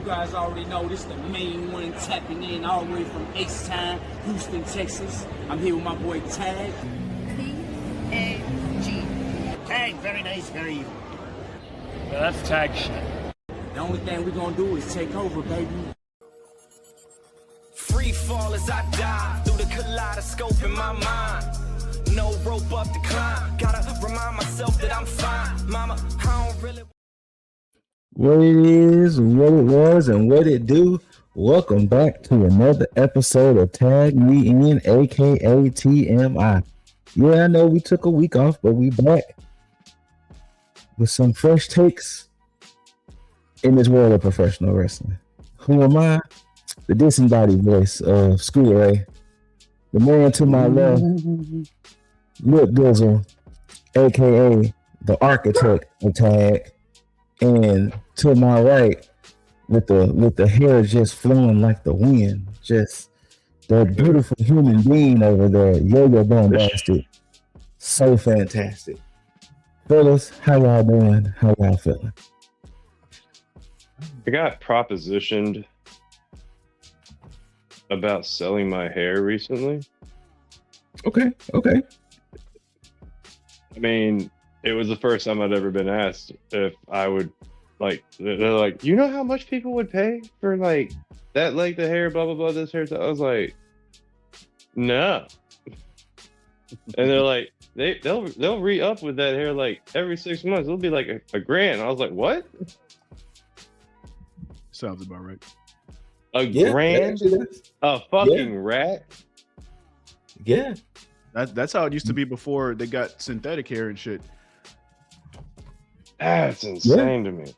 guys already know this is the main one tapping in all the way from H-Town, Houston, Texas. I'm here with my boy T.A.G. T.A.G. T.A.G, very nice, very evil. Yeah, that's tag shit. The only thing we're gonna do is take over, baby. Free fall as I dive through the kaleidoscope in my mind. No rope up to climb. Gotta remind myself that I'm fine. Mama, I don't really. What it is, what it was, and what it do. Welcome back to another episode of Tag Me In, aka TMI. Yeah, I know we took a week off, but we back with some fresh takes in this world of professional wrestling. Who am I? The disembodied voice of ScooterRay. The man to my left, Lip Dizzle, aka the architect of Tag. And to my right, with the hair just flowing like the wind, just that beautiful human being over there, Yo-Yo Bone Bastard. So fantastic. Fellas, how y'all doing? How y'all feeling? I got propositioned about selling my hair recently. Okay. I mean, it was the first time I'd ever been asked if I would, like, they're like, you know how much people would pay for, like, that length of hair, blah, blah, blah, this hair. I was like, no. And they're like, they'll re-up with that hair, like, every 6 months. It'll be like a grand. I was like, what? Sounds about right. A grand? A fucking rat? Yeah. That's how it used to be before they got synthetic hair and shit. That's insane to me.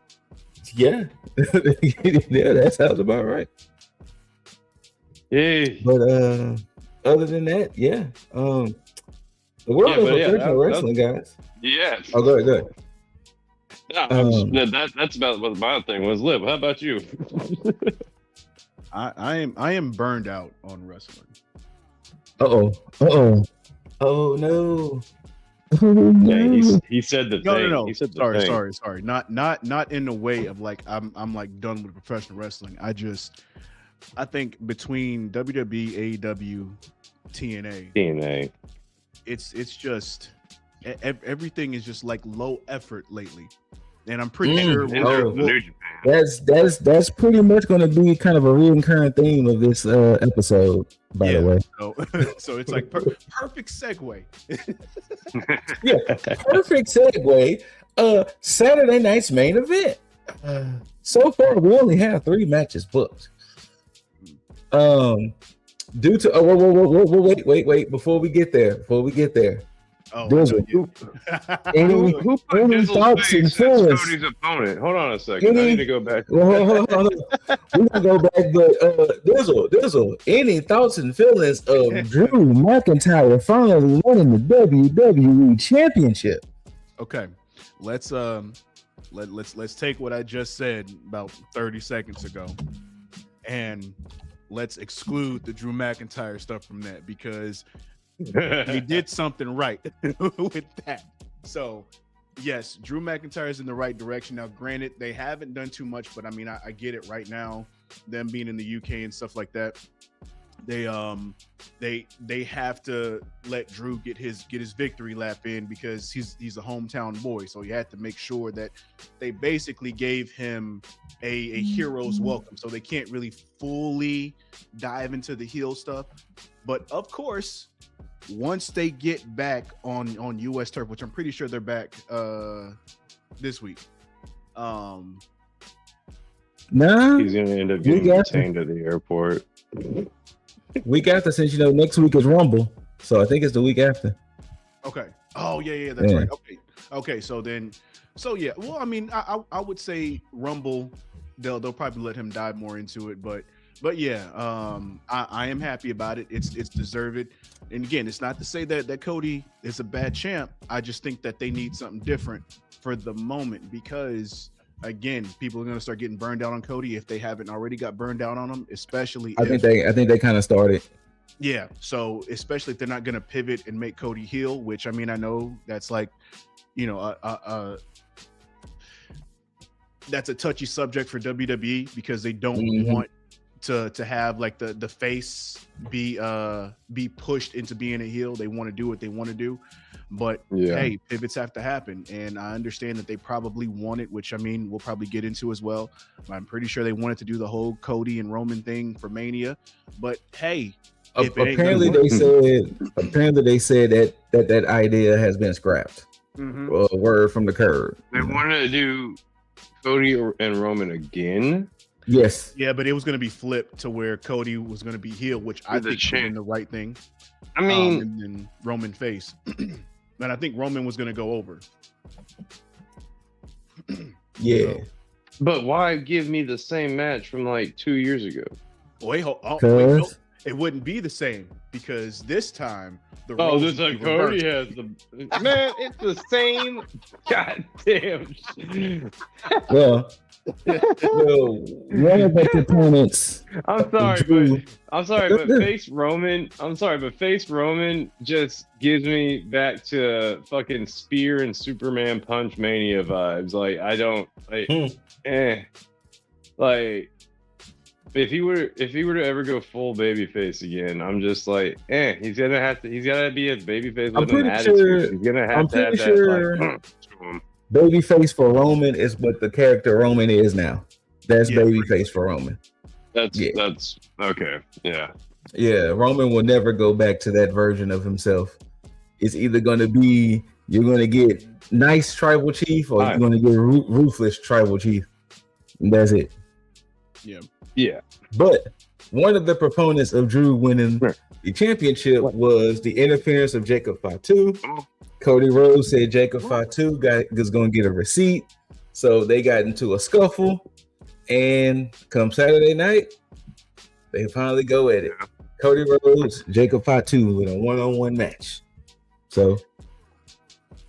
Yeah. Yeah, that sounds about right. Yeah. But other than that, yeah. The world of professional wrestling, guys. Yeah. Oh, go ahead. No, that's about what my thing was. Lip, how about you? I am burned out on wrestling. Oh no. Oh, no. Yeah, he said the thing. No. He said the thing. Sorry. Not in the way of like I'm like done with professional wrestling. I think between WWE, AEW, TNA, it's just everything is just like low effort lately. And I'm pretty sure that's pretty much going to be kind of a recurring theme of this episode, by the way. So it's like perfect segue. Yeah, perfect segue. Saturday night's main event. So far, we only have 3 matches booked. Due to wait before we get there. Oh, who any thoughts and feelings? Cody's opponent. Hold on a second. I need to go back. Hold on. We're gonna go back, but Dizzle. Any thoughts and feelings of Drew McIntyre finally winning the WWE Championship? Okay, let's take what I just said about 30 seconds ago, and let's exclude the Drew McIntyre stuff from that because he did something right with that. So yes, Drew McIntyre is in the right direction. Now, granted, they haven't done too much, but I mean, I get it right now, them being in the UK and stuff like that. They have to let Drew get his victory lap in because he's a hometown boy. So you have to make sure that they basically gave him a hero's welcome. So they can't really fully dive into the heel stuff. But of course, once they get back on US turf, which I'm pretty sure they're back this week. Nah, he's gonna end up getting detained at the airport. Week after, since next week is Rumble, so I think it's the week after. Okay. Oh yeah, that's right. Okay. So yeah. Well, I mean, I would say Rumble. They'll probably let him dive more into it, but yeah, I am happy about it. It's deserved. And again, it's not to say that Cody is a bad champ. I just think that they need something different for the moment because, again, people are going to start getting burned out on Cody if they haven't already got burned out on him, especially I think they kind of started. Yeah, so especially if they're not going to pivot and make Cody heel, which I mean, I know that's like, that's a touchy subject for WWE because they don't want to have like the face be pushed into being a heel. They want to do what they want to do, but hey, pivots have to happen, and I understand that they probably want it, which I mean we'll probably get into as well. I'm pretty sure they wanted to do the whole Cody and Roman thing for Mania, but hey, apparently they said that idea has been scrapped. Word from the curb. They wanted to do Cody and Roman again. Yes. Yeah, but it was going to be flipped to where Cody was going to be heel, which I think would been the right thing. I mean, and then Roman face, and I think Roman was going to go over. Yeah. So, but why give me the same match from like 2 years ago? wait, no, it wouldn't be the same because this time the roles this would be Cody reversed. has the man. It's the same. Goddamn. Well, one of the components. I'm sorry, but face Roman. I'm sorry, but face Roman just gives me back to fucking Spear and Superman Punch Mania vibes. Like I don't like, like if he were to ever go full babyface again, I'm just like, he's gotta be a babyface with an attitude. He's gonna have to have that. Like, babyface for Roman is what the character Roman is now. That's babyface for Roman. That's okay. Yeah. Yeah, Roman will never go back to that version of himself. It's either going to be you're going to get nice tribal chief or you're going to get ruthless tribal chief. And that's it. Yeah. Yeah. But one of the proponents of Drew winning the championship was the interference of Jacob Fatu. Cody Rhodes said Jacob Fatu was going to get a receipt. So they got into a scuffle. And come Saturday night, they finally go at it. Cody Rhodes, Jacob Fatu in a one-on-one match. So,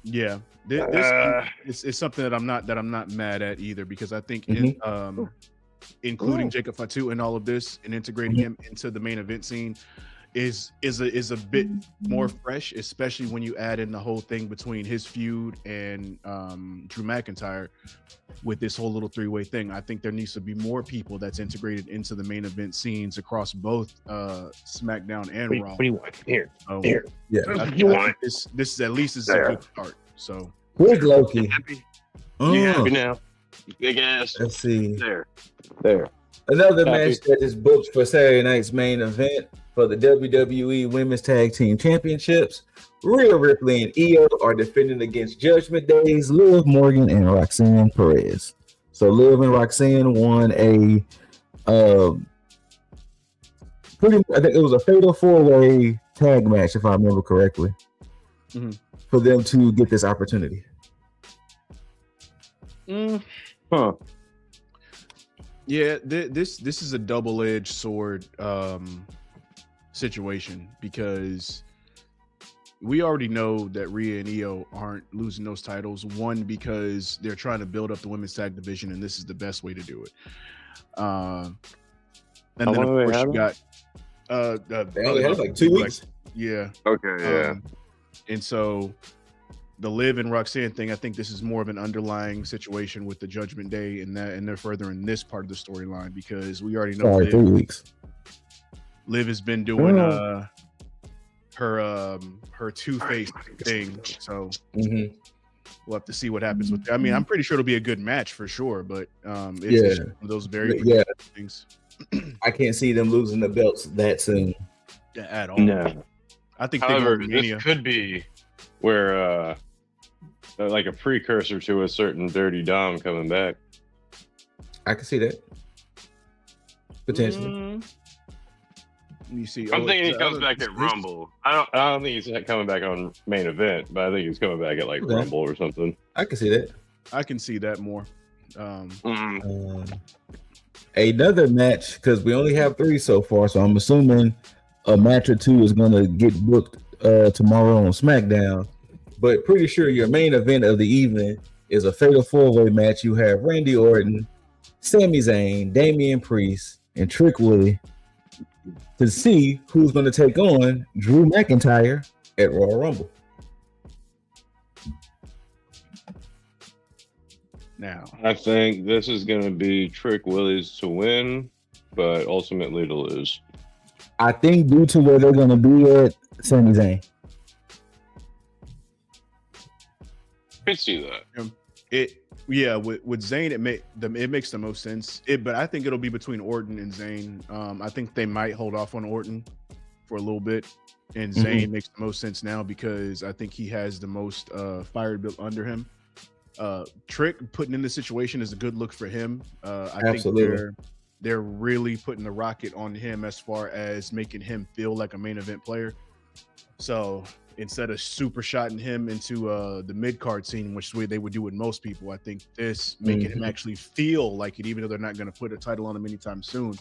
yeah, this is something that I'm not mad at either because I think including Jacob Fatu in all of this and integrating him into the main event scene is a bit more fresh, especially when you add in the whole thing between his feud and Drew McIntyre with this whole little three-way thing. I think there needs to be more people that's integrated into the main event scenes across both SmackDown and Raw. What do you want? Here. Yeah. This is at least a good start. So where's Loki? You happy now? Big ass. Let's see. There. Another match that is booked for Saturday night's main event for the WWE Women's Tag Team Championships. Rhea Ripley and Io are defending against Judgment Day's Liv Morgan and Roxanne Perez. So Liv and Roxanne won a I think it was a fatal four-way tag match, if I remember correctly, for them to get this opportunity. Yeah, this is a double-edged sword situation because we already know that Rhea and Io aren't losing those titles. One, because they're trying to build up the women's tag division, and this is the best way to do it. And then of course you got they only had like 2 weeks. Yeah. Okay. Yeah. And so the Liv and Roxanne thing, I think this is more of an underlying situation with the Judgment Day, and they're furthering this part of the storyline because we already know. 3 weeks. Liv has been doing her two-faced thing, so we'll have to see what happens with that. I mean, I'm pretty sure it'll be a good match for sure, but it's just one of those very things. I can't see them losing the belts that soon. Yeah, at all. No. I think However, this could be where like a precursor to a certain Dirty Dom coming back. I can see that. Potentially. You see, I'm thinking he comes back at Rumble. I don't think he's coming back on main event, but I think he's coming back at like Rumble or something. I can see that. I can see that more. Another match, because we only have 3 so far, so I'm assuming a match or 2 is going to get booked tomorrow on SmackDown. But pretty sure your main event of the evening is a fatal 4-way match. You have Randy Orton, Sami Zayn, Damian Priest, and Trick Willie to see who's going to take on Drew McIntyre at Royal Rumble. Now, I think this is going to be Trick Willie's to win, but ultimately to lose. I think due to where they're going to be at, Sami Zayn. I could see that. With Zayn, it makes the most sense. But I think it'll be between Orton and Zayn. I think they might hold off on Orton for a little bit, and Zayn makes the most sense now because I think he has the most fire built under him. Trick putting in this situation is a good look for him. I Absolutely. think they're really putting the rocket on him as far as making him feel like a main event player. So instead of super shotting him into the mid card scene, which is the way they would do with most people, I think this making him actually feel like it, even though they're not going to put a title on him anytime soon,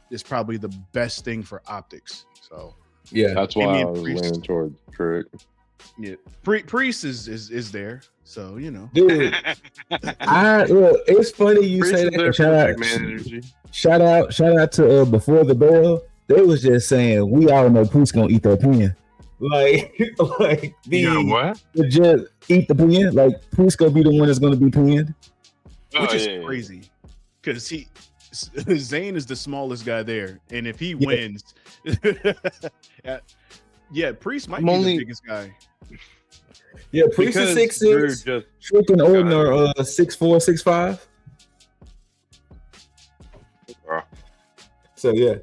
is probably the best thing for optics. So yeah, that's why I was leaning toward Trick. Yeah, Priest is there, so you know, dude. It's funny you say that. Shout out to Before the Bell. They was just saying we all know Priest gonna eat that pin. Like just eat the pin. Like Priest gonna be the one that's gonna be pinned, which is crazy because Zayn is the smallest guy there, and if he wins, Priest might be the biggest guy. Yeah, Priest is 6'6". Trick and Orton are 6'4", 6'5". So yeah.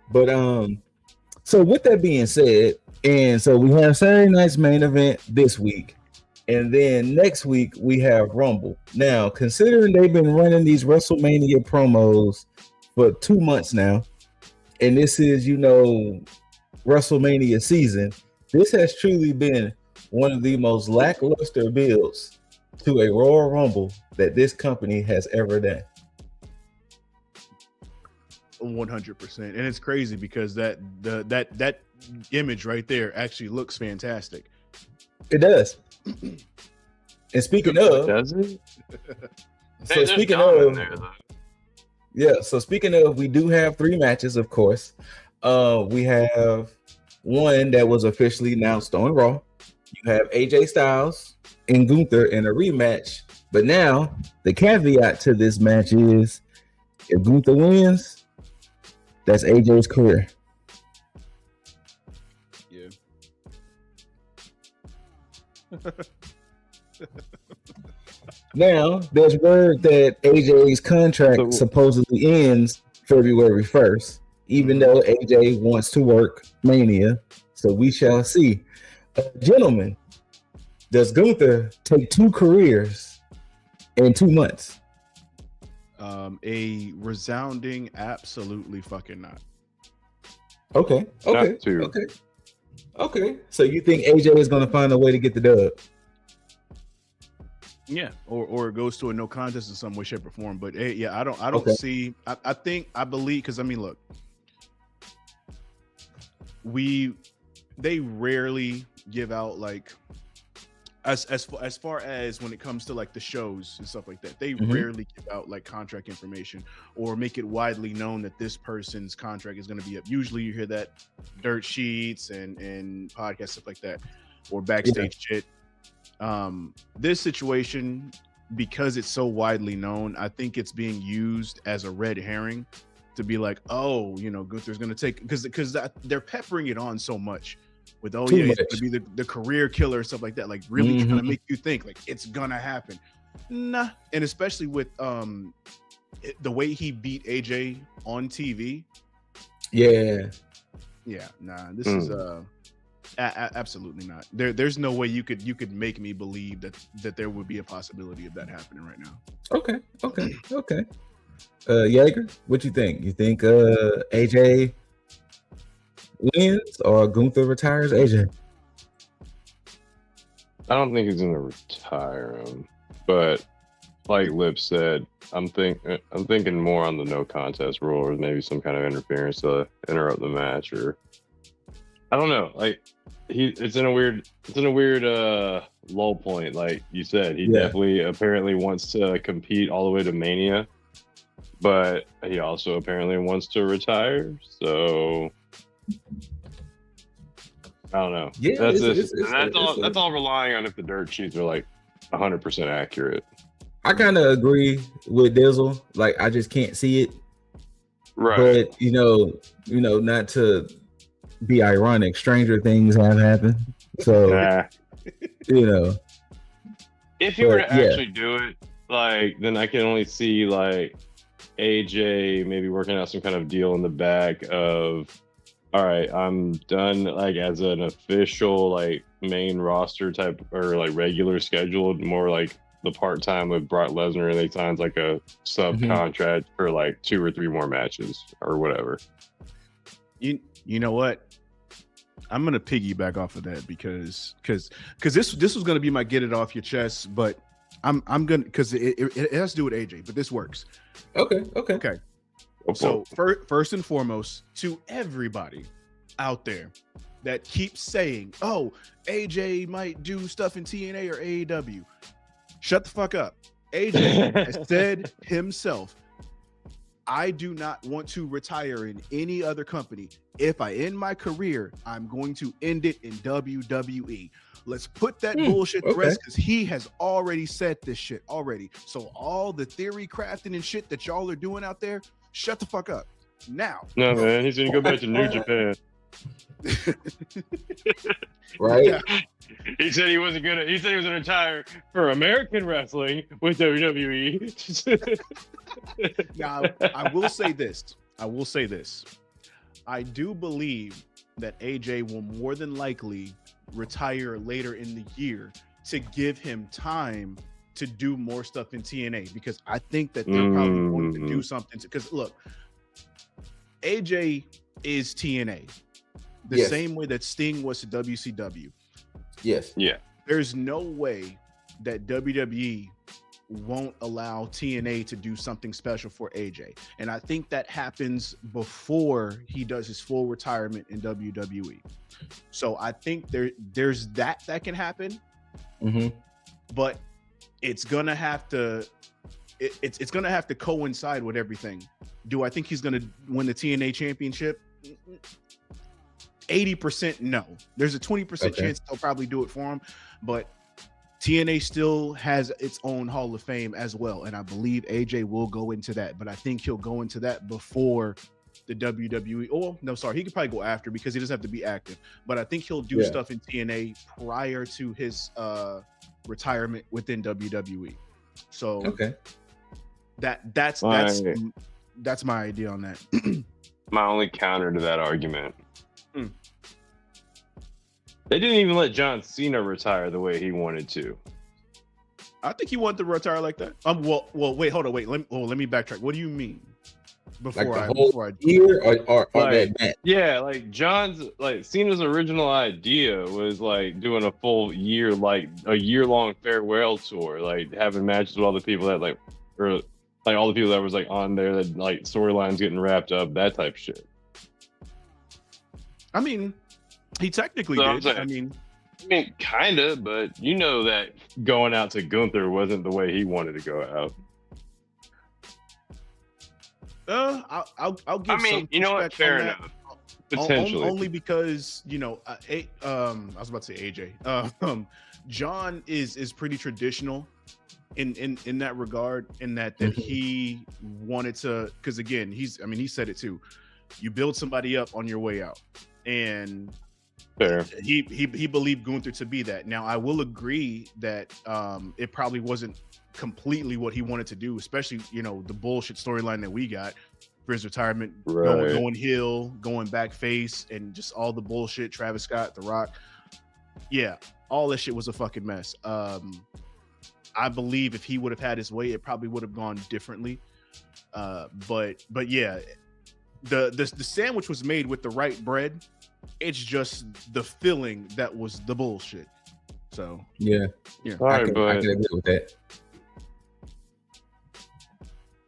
But so with that being said, and so we have Saturday night's main event this week, and then next week we have Rumble. Now, considering they've been running these WrestleMania promos for 2 months now, and this is, WrestleMania season, this has truly been one of the most lackluster builds to a Royal Rumble that this company has ever done. 100%, and it's crazy because that image right there actually looks fantastic. It does. And speaking of, does it? So speaking of, so speaking of, we do have 3 matches, of course. We have one that was officially announced on Raw. You have AJ Styles and Gunther in a rematch, but now the caveat to this match is if Gunther wins, that's AJ's career. Yeah. Now, there's word that AJ's contract supposedly ends February 1st, even though AJ wants to work Mania. So we shall see. Gentlemen, does Gunther take 2 careers in 2 months? A resounding absolutely fucking not. Okay. So you think AJ is going to find a way to get the dub? Yeah, or it goes to a no contest in some way, shape, or form. But I don't see. I believe, because I mean, look, they rarely give out like as far as when it comes to like the shows and stuff like that, they rarely give out like contract information or make it widely known that this person's contract is going to be up. Usually you hear that dirt sheets and podcasts, stuff like that, or backstage shit. This situation, because it's so widely known, I think it's being used as a red herring to be like, oh, Gunther's going to take, because they're peppering it on so much with, he's going to be the career killer and stuff like that, like really trying to make you think like it's going to happen. Nah. And especially with the way he beat AJ on TV. Yeah. Nah, this is absolutely not. There's no way you could make me believe that there would be a possibility of that happening right now. Okay. Jaeger, what you think? You think AJ wins or Gunther retires AJ? I don't think he's gonna retire him, but like Lip said, I'm thinking more on the no contest rule, or maybe some kind of interference to interrupt the match, or I don't know. Like it's in a weird lull point. Like you said, he definitely apparently wants to compete all the way to Mania, but he also apparently wants to retire. So I don't know. Yeah, That's all relying on if the dirt sheets are like 100% accurate. I kind of agree with Dizzle. Like, I just can't see it. Right. But not to be ironic, stranger things have happened. So if you were to yeah. actually do it, like, then I can only see like AJ maybe working out some kind of deal in the back of, all right, I'm done like as an official like main roster type or like regular scheduled, more like the part-time with Brock Lesnar, and they signed like a subcontract for like 2 or 3 more matches or whatever. You know what? I'm gonna piggyback off of that because this was gonna be my get it off your chest, but I'm gonna, because it has to do with AJ, but this works. Okay. So first and foremost, to everybody out there that keeps saying, "Oh, AJ might do stuff in TNA or AEW," shut the fuck up. AJ has said himself, "I do not want to retire in any other company. If I end my career, I'm going to end it in WWE." Let's put that bullshit to rest, because he has already said this shit already. So all the theory crafting and shit that y'all are doing out there, shut the fuck up. Now. No, man, he's gonna go back to New Japan. Right? Yeah. He said he was gonna retire for American wrestling with WWE. Now, I will say this. I do believe that AJ will more than likely retire later in the year to give him time to do more stuff in TNA, because I think that they're probably going to do something. Because look, AJ is TNA the same way that Sting was to WCW. Yes. Yeah. There's no way that WWE won't allow TNA to do something special for AJ. And I think that happens before he does his full retirement in WWE. So I think there's that can happen. But it's gonna have to it's gonna have to coincide with everything. Do I think he's gonna win the TNA championship? 80% no. There's a 20% chance they'll probably do it for him, but TNA still has its own Hall of Fame as well, and I believe AJ will go into that, but I think he'll go into that before the WWE. Oh, no, sorry, he could probably go after, because he doesn't have to be active, but I think he'll do stuff in TNA prior to his retirement within WWE. So that's my idea on that. My only counter to that argument. They didn't even let John Cena retire the way he wanted to. I think he wanted to retire like that. Well, wait, hold on, wait. Let me backtrack. What do you mean? Before I year or that match? Yeah, like Cena's original idea was like doing a full year, like a year-long farewell tour, like having matches with all the people that all the people that was like on there, that like storylines getting wrapped up, that type of shit. I mean, he technically did. I mean, kind of, but you know that going out to Gunther wasn't the way he wanted to go out. I'll give. I mean, you know what? Fair enough. Potentially, only because I was about to say AJ. John is pretty traditional in that regard, in that he wanted to, because again, he said it too. You build somebody up on your way out, and fair. He believed Gunther to be that. Now, I will agree that it probably wasn't completely what he wanted to do, especially the bullshit storyline that we got for his retirement, going heel, going back face, and just all the bullshit. Travis Scott, The Rock, all this shit was a fucking mess. I believe if he would have had his way, it probably would have gone differently. But yeah, the sandwich was made with the right bread. It's just the filling that was the bullshit. So yeah. I can agree with that.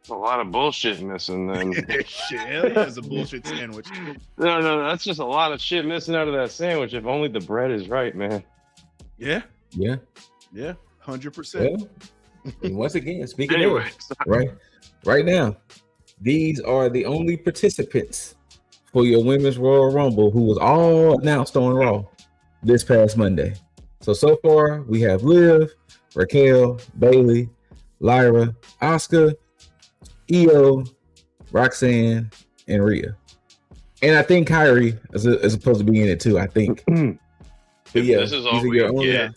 A lot of bullshit missing then. Shit, hell yeah, it's a bullshit sandwich. No, that's just a lot of shit missing out of that sandwich. If only the bread is right, man. Yeah, 100%. And once again, speaking of right now, these are the only participants for your Women's Royal Rumble who was all announced on Raw. this past Monday. So far we have Liv, Raquel, Bailey, Lyra, Asuka, Io, Roxanne, and Rhea. And I think Kyrie is supposed to be in it too. I think. But yeah, this is all we get.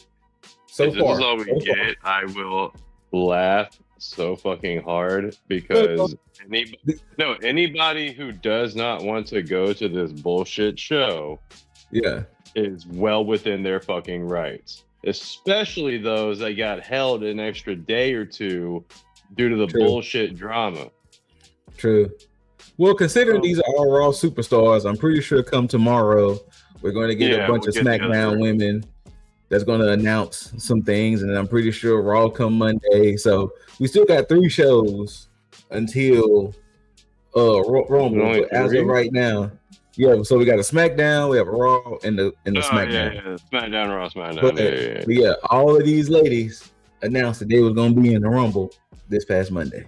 So if far, this is all we get, I will laugh so fucking hard because anybody who does not want to go to this bullshit show, is well within their fucking rights. Especially those that got held an extra day or two due to the bullshit drama. True. Well, considering these are all Raw superstars, I'm pretty sure come tomorrow we're going to get a bunch of SmackDown women that's going to announce some things, and I'm pretty sure Raw come Monday. So we still got 3 shows until Rumble. But as of right now, so we got a SmackDown, we have a Raw, and the SmackDown. Yeah, SmackDown, Raw, SmackDown. But yeah, all of these ladies announced that they was going to be in the Rumble this past Monday.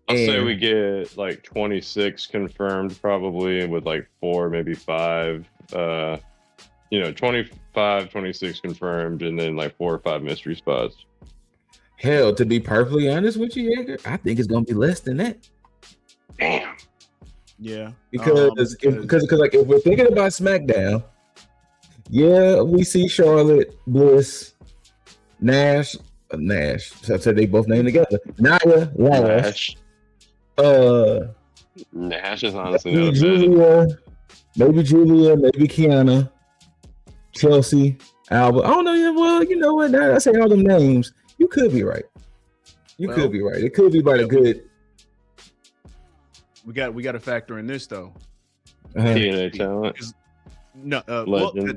I'll say we get like 26 confirmed, probably, with like 4, maybe 5. 25, 26 confirmed, and then like 4 or 5 mystery spots. Hell, to be perfectly honest with you, Jaeger, I think it's gonna be less than that. Damn. Yeah. Because like if we're thinking about SmackDown, we see Charlotte, Bliss, Nash. So I said they both named together. Nia, Lash. Nash is honestly maybe not Julia, maybe Kiana, Chelsea, Alba. I don't know. Well, you know what? Now I say all them names, you could be right. Could be right. It could be by the good. We got to factor in this though. TNA talent. No,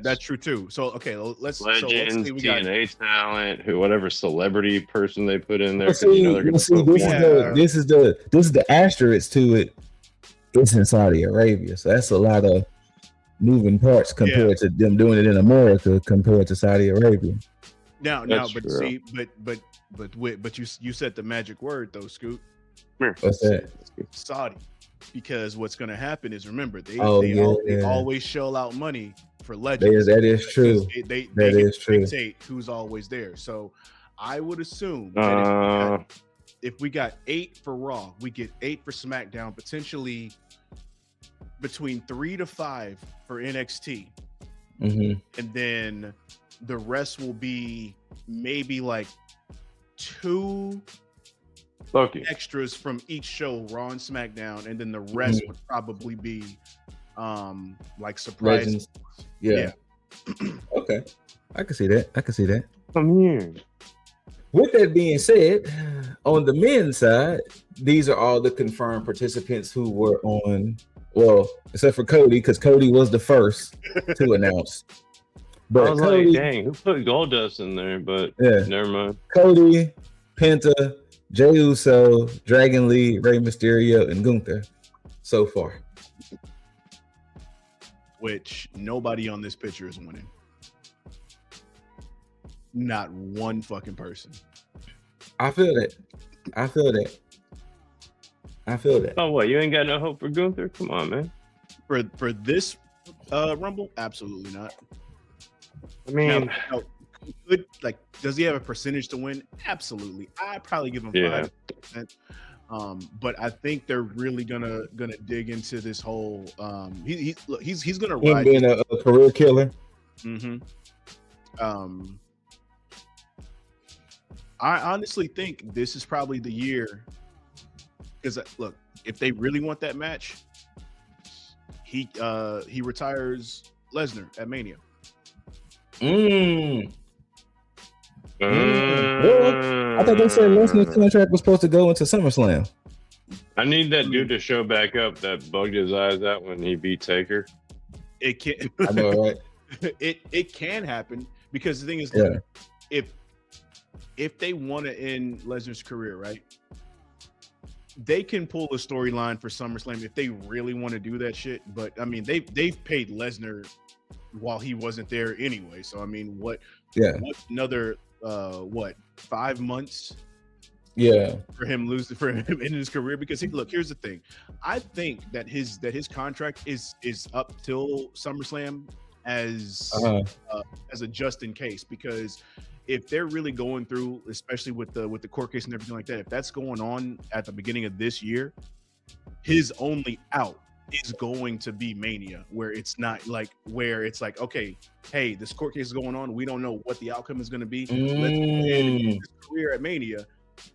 that's true too. So okay, let's Legends, so let's see, TNA talent, whatever celebrity person they put in there. This is the asterisk to it. It's in Saudi Arabia, so that's a lot of moving parts compared to them doing it in America compared to Saudi Arabia. Now, but see, but you said the magic word though, Scoot. What's that? Saudi. Because what's going to happen is, remember, they always shell out money for legends. That is true. They dictate who's always there. So I would assume that if we got 8 for Raw, we get 8 for SmackDown, potentially between 3 to 5 for NXT. Mm-hmm. And then the rest will be maybe like 2 extras from each show, Raw and SmackDown, and then the rest would probably be like surprises. Yeah. Okay. I can see that. Come here. With that being said, on the men's side, these are all the confirmed participants who were on, well, except for Cody, because Cody was the first to announce. But I was Cody, like, dang, who put Goldust in there? But never mind. Cody, Penta, Jey Uso, Dragon Lee, Rey Mysterio, and Gunther so far. Which nobody on this picture is winning. Not one fucking person. I feel that. Oh, what? You ain't got no hope for Gunther? Come on, man. For this Rumble, absolutely not. I mean, now, does he have a percentage to win? Absolutely. I'd probably give him 5%. But I think they're really gonna dig into this whole. He's gonna ride. Him being a career killer. Mm-hmm. I honestly think this is probably the year, because look, if they really want that match, he retires Lesnar at Mania. Well, I thought they said Lesnar's contract was supposed to go into SummerSlam. I need that dude to show back up that bugged his eyes out when he beat Taker. It can. I know, right? It can happen, because the thing is, look, if they want to end Lesnar's career, right, they can pull a storyline for SummerSlam if they really want to do that shit. But I mean, they've paid Lesnar while he wasn't there anyway. So I mean, what another 5 months? Yeah, for him in his career, because look, here's the thing. I think that his contract is up till SummerSlam as a just in case, because if they're really going through, especially with the court case and everything like that, if that's going on at the beginning of this year, his only out is going to be Mania, where it's not like okay, hey, this court case is going on, we don't know what the outcome is going to be. Let's go ahead and get his career at Mania,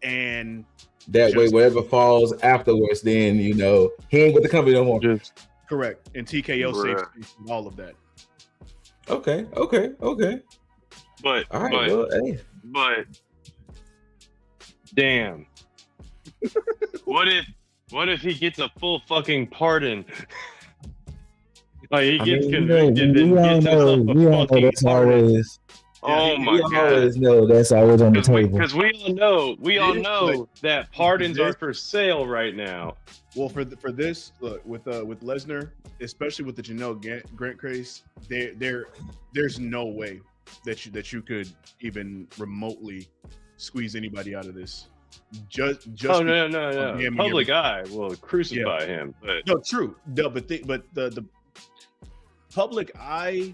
and that way whatever falls afterwards, then he ain't with the company no more. Correct. And TKO saves all of that. Okay. But all right, well, hey. But damn. What if he gets a full fucking pardon? Like he gets convicted and gets himself a fucking pardon. Oh my god! We always know that's always on the table. Because we all know that pardons are for sale right now. Well, for this, look, with Lesnar, especially with the Janelle Grant case, there's no way that you could even remotely squeeze anybody out of this. Just no. Public eye will crucify him. But no, true. No, but the public eye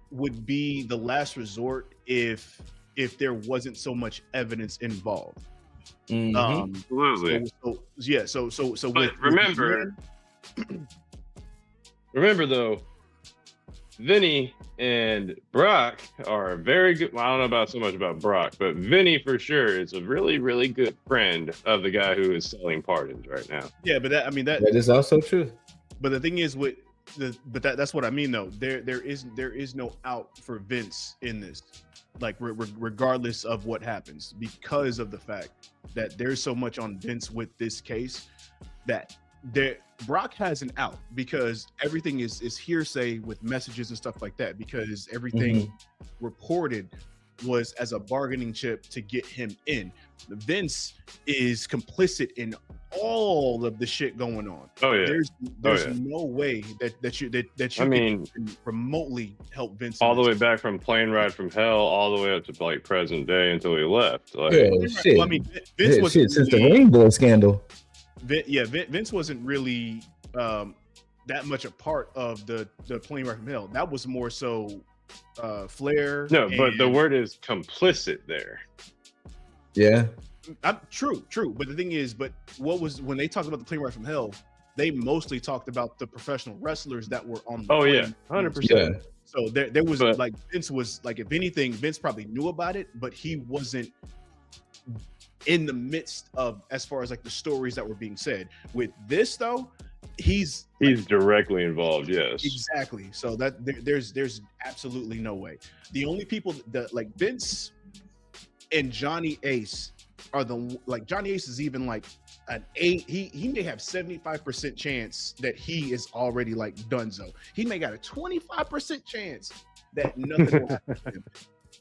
would be the last resort if there wasn't so much evidence involved. Absolutely. So but remember though, Vinny and Brock are very good. Well, I don't know about so much about Brock, but Vinny for sure is a really, really good friend of the guy who is selling pardons right now. Yeah, but that is also true. But the thing is that's what I mean though. There is no out for Vince in this, like regardless of what happens, because of the fact that there's so much on Vince with this case that Brock has an out, because everything is hearsay with messages and stuff like that, because everything reported was as a bargaining chip to get him in. Vince is complicit in all of the shit going on. Oh yeah. There's no way that you can remotely help Vince. All the way back from Plane Ride from Hell all the way up to like present day until he left. Like, shit. Well, I mean, Vince was since the Rainbow scandal. Vince wasn't really that much a part of the Plane Ride from Hell. That was more so Flair. No, but the word is complicit there. Yeah. True. But the thing is, when they talked about the Plane Ride from Hell, they mostly talked about the professional wrestlers that were on the plane. 100%. So there was Vince was like, if anything, Vince probably knew about it, but he wasn't in the midst of, as far as like the stories that were being said. With this though, he's directly involved. Yes, exactly. So that there's absolutely no way. The only people that like Vince and Johnny Ace are Johnny Ace is even like an 8. He may have 75% chance that he is already like donezo. He may got a 25% chance that nothing will happen to him.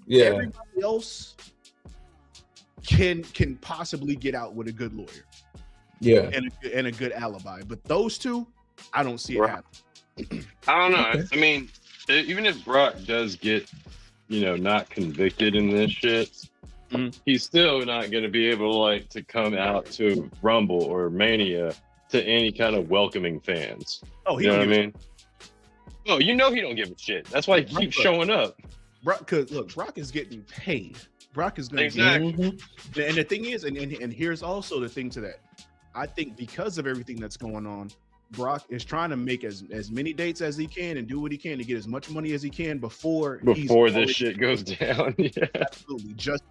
Yeah. Everybody else can possibly get out with a good lawyer. Yeah. And a good alibi. But those two, I don't see it happen. I don't know. Okay. I mean, even if Brock does get, not convicted in this shit, he's still not going to be able to come out to Rumble or Mania to any kind of welcoming fans. Oh, you know what I mean? Oh, he don't give a shit. That's why he keeps showing up. Brock is getting paid. Brock is going to exactly. And the thing is, and here's also the thing to that. I think because of everything that's going on, Brock is trying to make as many dates as he can and do what he can to get as much money as he can before this shit goes down. Yeah, absolutely. Just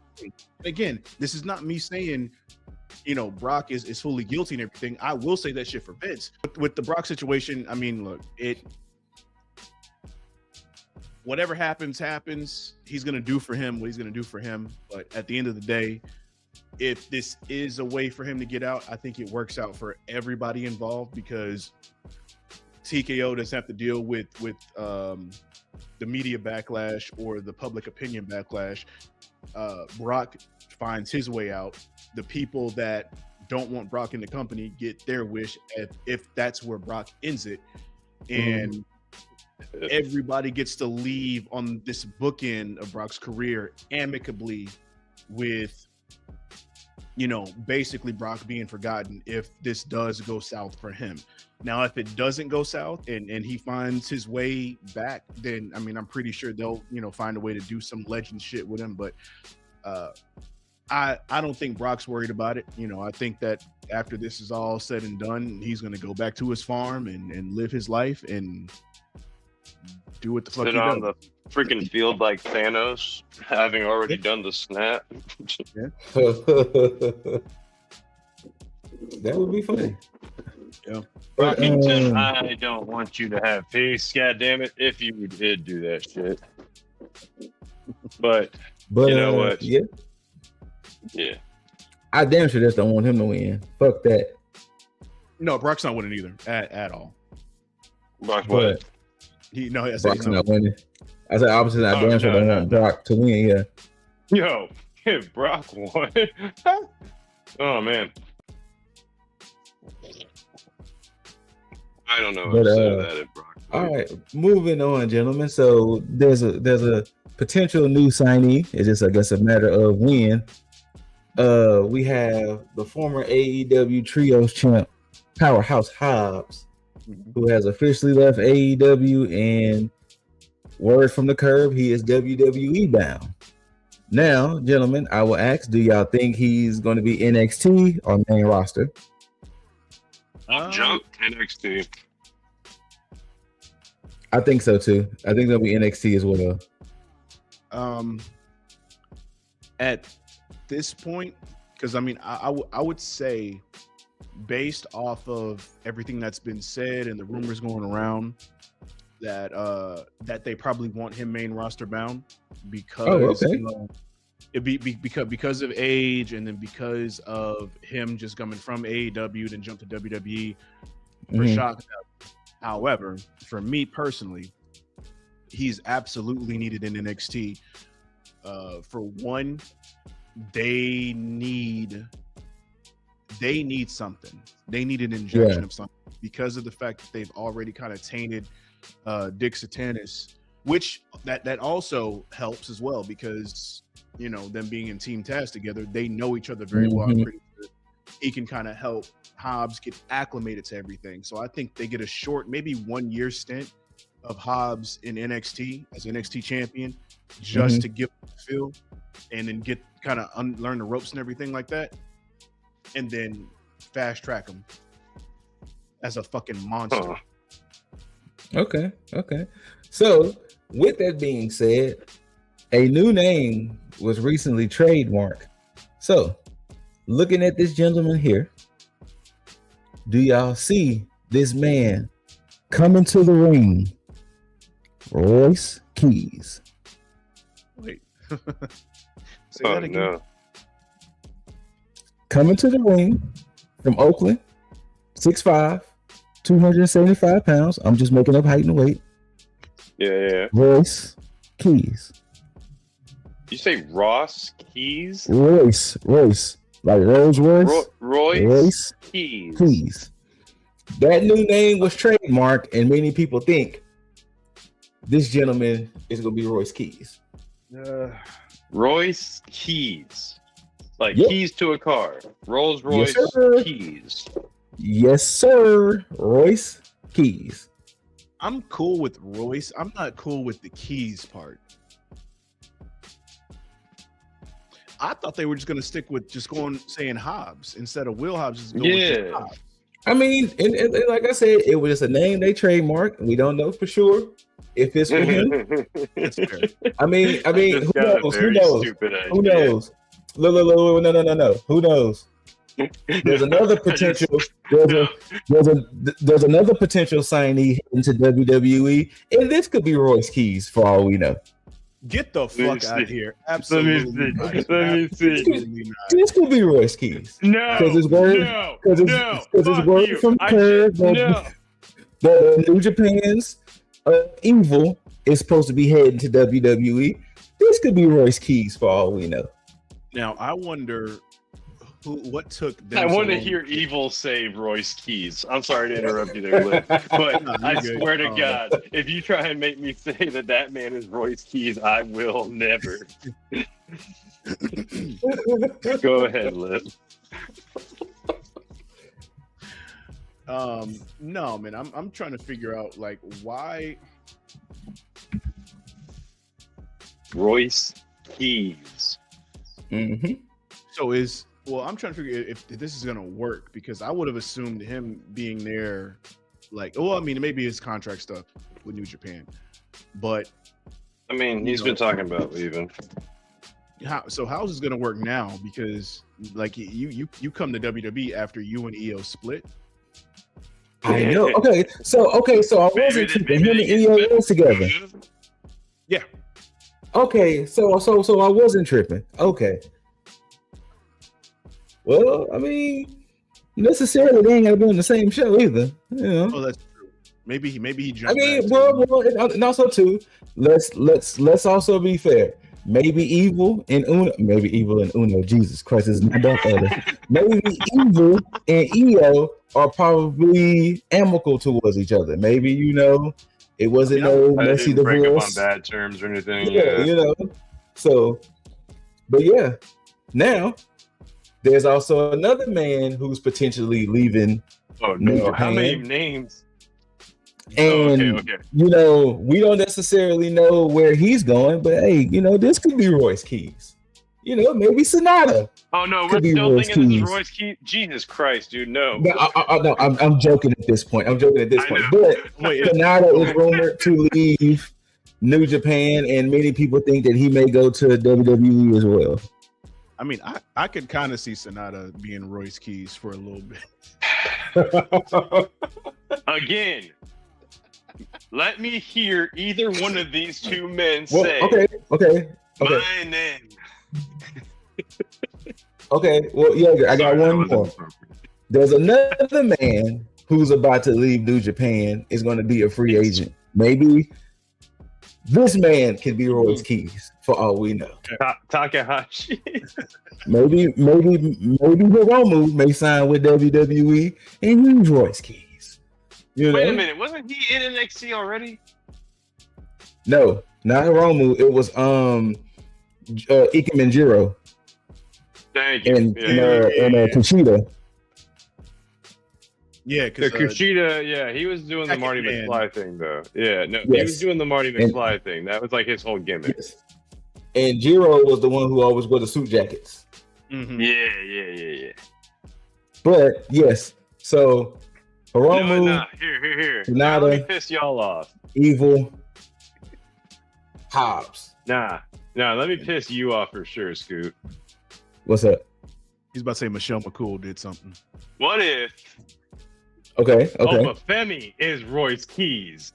again, this is not me saying, Brock is fully guilty and everything. I will say that shit for Vince. With the Brock situation, I mean, look, whatever happens. He's gonna do for him what he's gonna do for him. But at the end of the day, if this is a way for him to get out, I think it works out for everybody involved, because TKO doesn't have to deal with the media backlash or the public opinion backlash. Brock finds his way out. The people that don't want Brock in the company get their wish if that's where Brock ends it. And everybody gets to leave on this bookend of Brock's career amicably with basically Brock being forgotten if this does go south for him. Now, if it doesn't go south and he finds his way back, then I mean, I'm pretty sure they'll, find a way to do some legend shit with him. But I don't think Brock's worried about it. I think that after this is all said and done, he's going to go back to his farm and live his life and do what the fuck Sit he on does. the freaking field like Thanos, having already done the snap. That would be funny. Yeah. Rockington, I don't want you to have peace. God damn it, if you did do that shit. But you know what? Yeah. Yeah. I damn sure just don't want him to win. Fuck that. No, Brock's not winning either at all. Brock what? Brock's not winning. I said opposite. I damn sure don't want Brock to win. Yeah. Yo, if Brock won. Oh man. I don't know what to say to that if Brock won. All right, moving on, gentlemen. So there's a potential new signee. It's just, I guess, a matter of when. We have the former AEW Trios champ, Powerhouse Hobbs, who has officially left AEW, and word from the curb, he is WWE bound. Now, gentlemen, I will ask, do y'all think he's going to be NXT or main roster? Jump NXT. I think so too. I think they'll be NXT as well. At this point, because I mean, I would say, based off of everything that's been said and the rumors going around, that they probably want him main roster bound because because of age, and then because of him just coming from AEW then jump to WWE for shock. However, for me personally, he's absolutely needed in NXT. For one, they need something. They need an injection of something because of the fact that they've already kind of tainted Dick Satanis, which that also helps as well because them being in Team Taz together, they know each other very well. Pretty good. He can kind of help Hobbs get acclimated to everything. So I think they get a short, maybe 1 year stint of Hobbs in NXT as NXT champion, just to give him the feel and then get kind of learn the ropes and everything like that, and then fast track him as a fucking monster. Okay. So with that being said, a new name was recently trademarked. So looking at this gentleman here, do y'all see this man coming to the ring? Royce Keys. Wait. Say that again. No. Coming to the ring from Oakland, 6'5", 275 pounds. I'm just making up height and weight. Yeah. Royce Keys. You say Ross Keys? Royce. Like Rolls Royce. Royce Keys. That new name was trademarked, and many people think this gentleman is going to be Royce Keys. Royce Keys. Like keys to a car. Rolls Royce Keys. Yes, sir. Royce Keys. I'm cool with Royce. I'm not cool with the Keys part. I thought they were just going to stick with saying Hobbs instead of Will Hobbs. Hobbs. I mean, and like I said, it was just a name they trademarked. We don't know for sure if it's for him. I mean, who knows? Who knows? No. Who knows? There's another potential. There's another potential signee into WWE, and this could be Royce Keys for all we know. Get the fuck out of here! Absolutely. Let me see. This could be Royce Keys. No, because it's word from Curve that New Japan's Evil is supposed to be heading to WWE. This could be Royce Keys for all we know. Now I wonder what took them. I want to hear Evil save Royce Keys. I'm sorry to interrupt you there, Liv, but I swear to God, if you try and make me say that man is Royce Keys, I will never. Go ahead, Lip. No, man, I'm trying to figure out like why. Royce Keys. Mm-hmm. So I'm trying to figure if this is gonna work because I would have assumed him being there, like, well, I mean, maybe his contract stuff with New Japan, but I mean, he's been talking about leaving. how's this gonna work now? Because like you come to WWE after you and EO split. I know. Okay, so I wasn't tripping. Him and EO was together. Yeah. Okay, so I wasn't tripping. Okay. Well, I mean, necessarily they ain't gotta be on the same show either. You know. Oh, that's true. Maybe he jumped. I mean, back and also too, let's also be fair. Maybe Evil and Uno. Jesus Christ, is not that other. Maybe Evil and EO are probably amicable towards each other. Maybe it wasn't no messy didn't break up on divorce. bad terms or anything. Yeah. So, but yeah, now there's also another man who's potentially leaving. Oh New no! How Japan. many names? And Okay. we don't necessarily know where he's going, but hey, this could be Royce Keys. Maybe Sonata. Oh no, we're Could be still Royce thinking this is Keys. Royce Keys. Jesus Christ, dude, no. No, I'm joking at this point. But Sonata is rumored to leave New Japan, and many people think that he may go to WWE as well. I mean, I could kind of see Sonata being Royce Keys for a little bit. Again, let me hear either one of these two men say, Okay. my name. Okay, well, yeah, I got one more. There's another man who's about to leave New Japan, is going to be a free agent. Maybe this man can be Royce Keys for all we know. Takahashi. Maybe Hiromu may sign with WWE and he's Royce Keys. Wait a minute, wasn't he in NXT already? No, not Hiromu. It was Ikemen Jiro. Thank you. And Kushida. Yeah, The Kushida, he was doing the Marty McFly thing, though. Yeah, no, he was doing the Marty McFly thing. That was like his whole gimmick. Yes. And Jiro was the one who always wore the suit jackets. Mm-hmm. Yeah. But yes, so Hiromu, No, here. Now Let me piss y'all off. Evil, Hobbs. Nah, let me piss you off for sure, Scoot. What's up? He's about to say Michelle McCool did something. What if Okay. Obafemi is Royce Keys?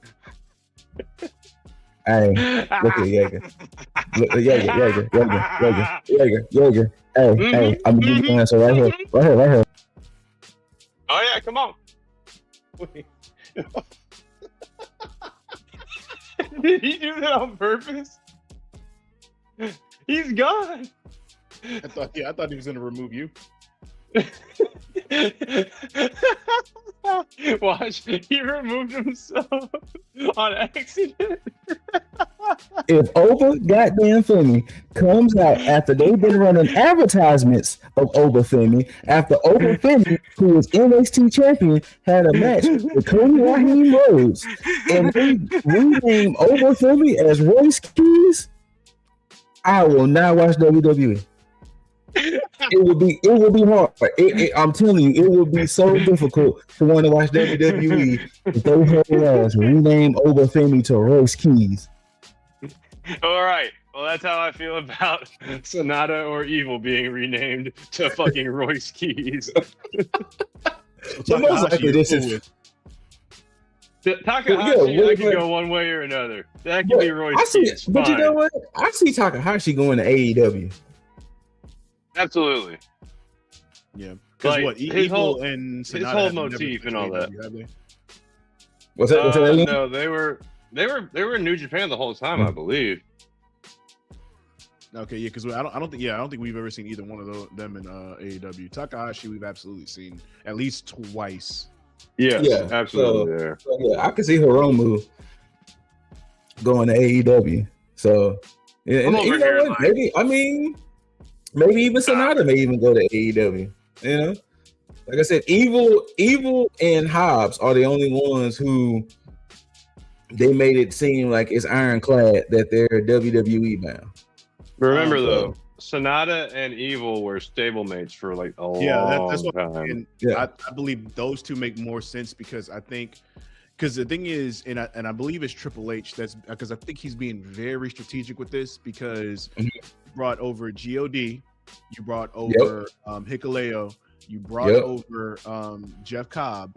Hey, look at Jaeger. Look at Jaeger. Hey, I'm gonna give you an answer right here. Oh yeah, come on. Did he do that on purpose? He's gone. I thought he was gonna remove you. Watch, he removed himself on accident. If Oba goddamn Femi comes out after they've been running advertisements of Oba Femi, after Oba Femi, who was NXT champion, had a match with Cody Raheem Rhodes, and they rename Oba Femi as Royce Keys, I will not watch WWE. It will be hard. I'm telling you, it will be so difficult to want to watch WWE if they had their ass rename Oba Femi to Royce Keys. All right. Well, that's how I feel about Sonata or Evil being renamed to fucking Royce Keys. So most likely this is Takahashi, I can go one way or another. That can be Royce Keys. But you know what? I see Takahashi going to AEW. Absolutely. Yeah. Because Like, what? his Evil whole- and his Sonata whole have never motif been and all AEW, have they? What's that? Again? No, they were in New Japan the whole time, I believe. Okay, yeah, because I don't think we've ever seen either one of them in AEW. Takahashi, we've absolutely seen at least twice. Yes, Yeah, absolutely. So, yeah, I can see Hiromu going to AEW. So yeah, I'm and over you know here what? like- Maybe Maybe even Sonata may even go to AEW. You know, like I said, Evil, and Hobbs are the only ones who they made it seem like it's ironclad that they're WWE bound. Remember though, Sonata and Evil were stablemates for like a that's long what, time. and Yeah. I believe those two make more sense because the thing is, and I believe it's Triple H. That's because I think he's being very strategic with this because you brought over God, you brought over Hikuleo, you brought over Jeff Cobb,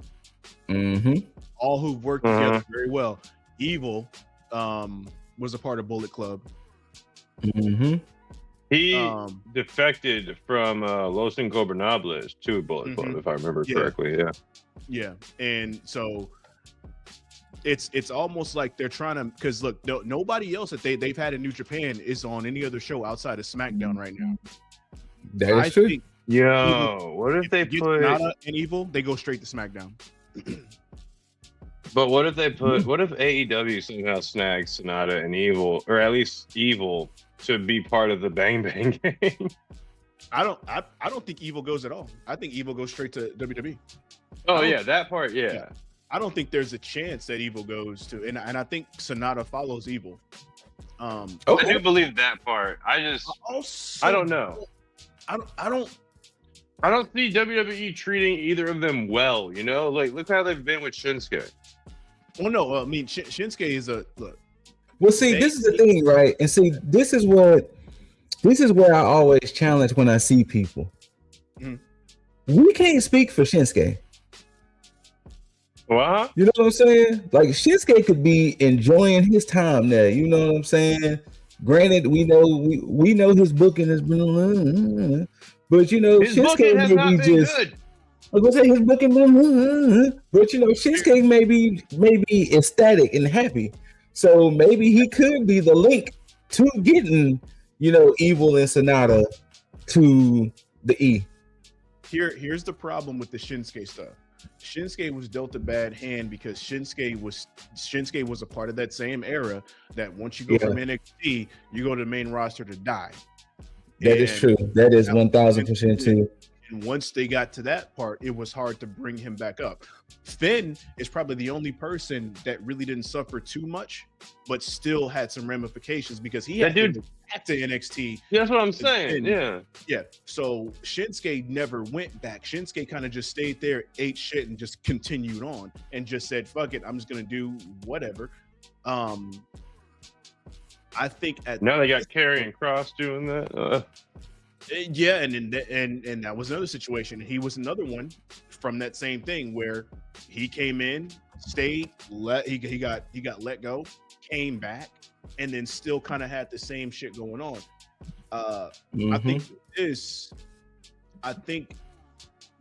all who worked together very well. Evil was a part of Bullet Club. He defected from Los Ingobernables to Bullet Club, if I remember correctly. Yeah, and so it's almost like they're trying to, because look, nobody else that they've had in New Japan is on any other show outside of SmackDown right now. That is true. What if they put Sonata and Evil? They go straight to SmackDown. But what if AEW somehow snags Sonata and Evil, or at least Evil, to be part of the Bang Bang gang? I don't think Evil goes at all. I think Evil goes straight to WWE. Oh yeah, that part, yeah. I don't think there's a chance that Evil goes to, and I think Sonata follows Evil. I do believe that part. I don't know. I don't see WWE treating either of them well. You know, like look how they've been with Shinsuke. Well, no, I mean Shinsuke is a look. Well, see, this is the thing, right? And see, this is where I always challenge when I see people. We can't speak for Shinsuke. What? You know what I'm saying? Like Shinsuke could be enjoying his time there. You know what I'm saying? Granted, we know his booking has been, but you know, his booking has not been good. I was gonna say his booking, but you know, Shinsuke may be ecstatic and happy. So maybe he could be the link to getting, you know, Evil and Sonata to the E. Here's the problem with the Shinsuke stuff. Shinsuke was dealt a bad hand because Shinsuke was a part of that same era that once you go from NXT, you go to the main roster to die. That is true. That is 1000% true. And once they got to that part, it was hard to bring him back up. Finn is probably the only person that really didn't suffer too much, but still had some ramifications because he had to go back to NXT. That's what I'm saying. Yeah. So Shinsuke never went back. Shinsuke kind of just stayed there, ate shit, and just continued on and just said, "Fuck it, I'm just gonna do whatever." I think now they got Karrion Kross doing that. Yeah, and that was another situation. He was another one from that same thing where he came in, stayed, he got let go, came back, and then still kind of had the same shit going on. I think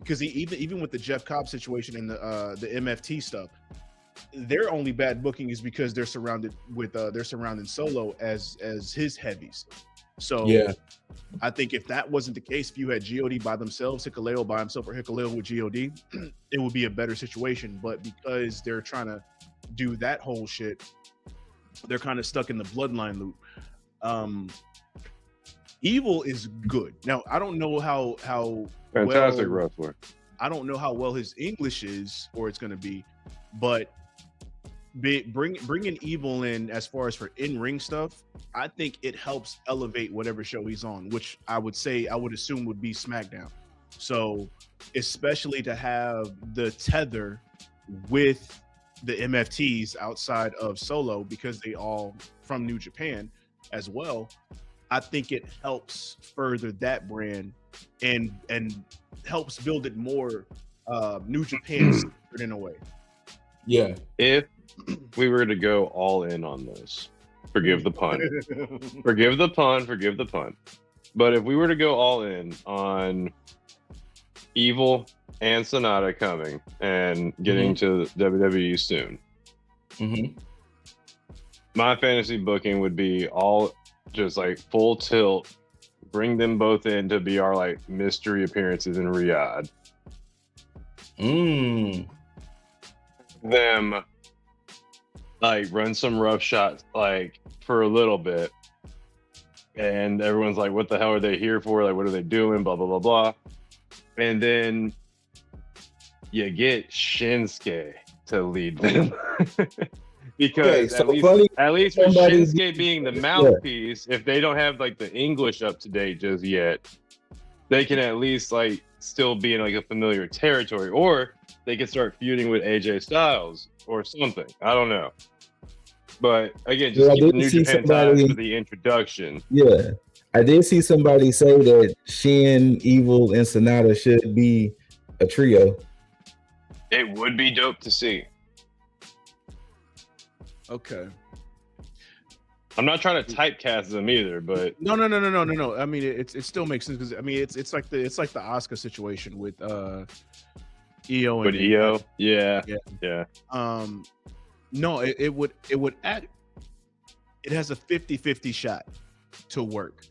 because even with the Jeff Cobb situation and the MFT stuff, their only bad booking is because they're surrounding Solo as his heavies. So yeah, I think if that wasn't the case, if you had God by themselves, Hikuleo by himself, or Hikuleo with God, it would be a better situation. But because they're trying to do that whole shit, they're kind of stuck in the bloodline loop. Evil is good. Now, I don't know how fantastic wrestler. I don't know how well his English is or it's going to be, but bringing Evil in as far as for in-ring stuff, I think it helps elevate whatever show he's on, which I would assume would be SmackDown. So especially to have the tether with the MFTs outside of Solo, because they all from New Japan as well, I think it helps further that brand and helps build it more New Japan in a way. Yeah. If we were to go all in on this, forgive the pun. Forgive the pun. But if we were to go all in on Evil and Sonata coming and getting to WWE soon, my fantasy booking would be all just like full tilt, bring them both in to be our like mystery appearances in Riyadh. Them like run some rough shots like for a little bit, and everyone's like, what the hell are they here for? Like, what are they doing? Blah, blah, blah, blah. And then you get Shinsuke to lead them. Because at least with Shinsuke being the mouthpiece, if they don't have like the English up to date just yet, they can at least like still be in like a familiar territory, or they can start feuding with AJ Styles or something. I don't know. But again, just keep the New Japan ties for the introduction. Yeah, I did see somebody say that Shin, Evil, and Sonata should be a trio. It would be dope to see. Okay. I'm not trying to typecast them either, but No. I mean, it still makes sense because I mean, it's like the Asuka situation with EO and with EO. Yeah. No, it would add. It has a 50-50 shot to work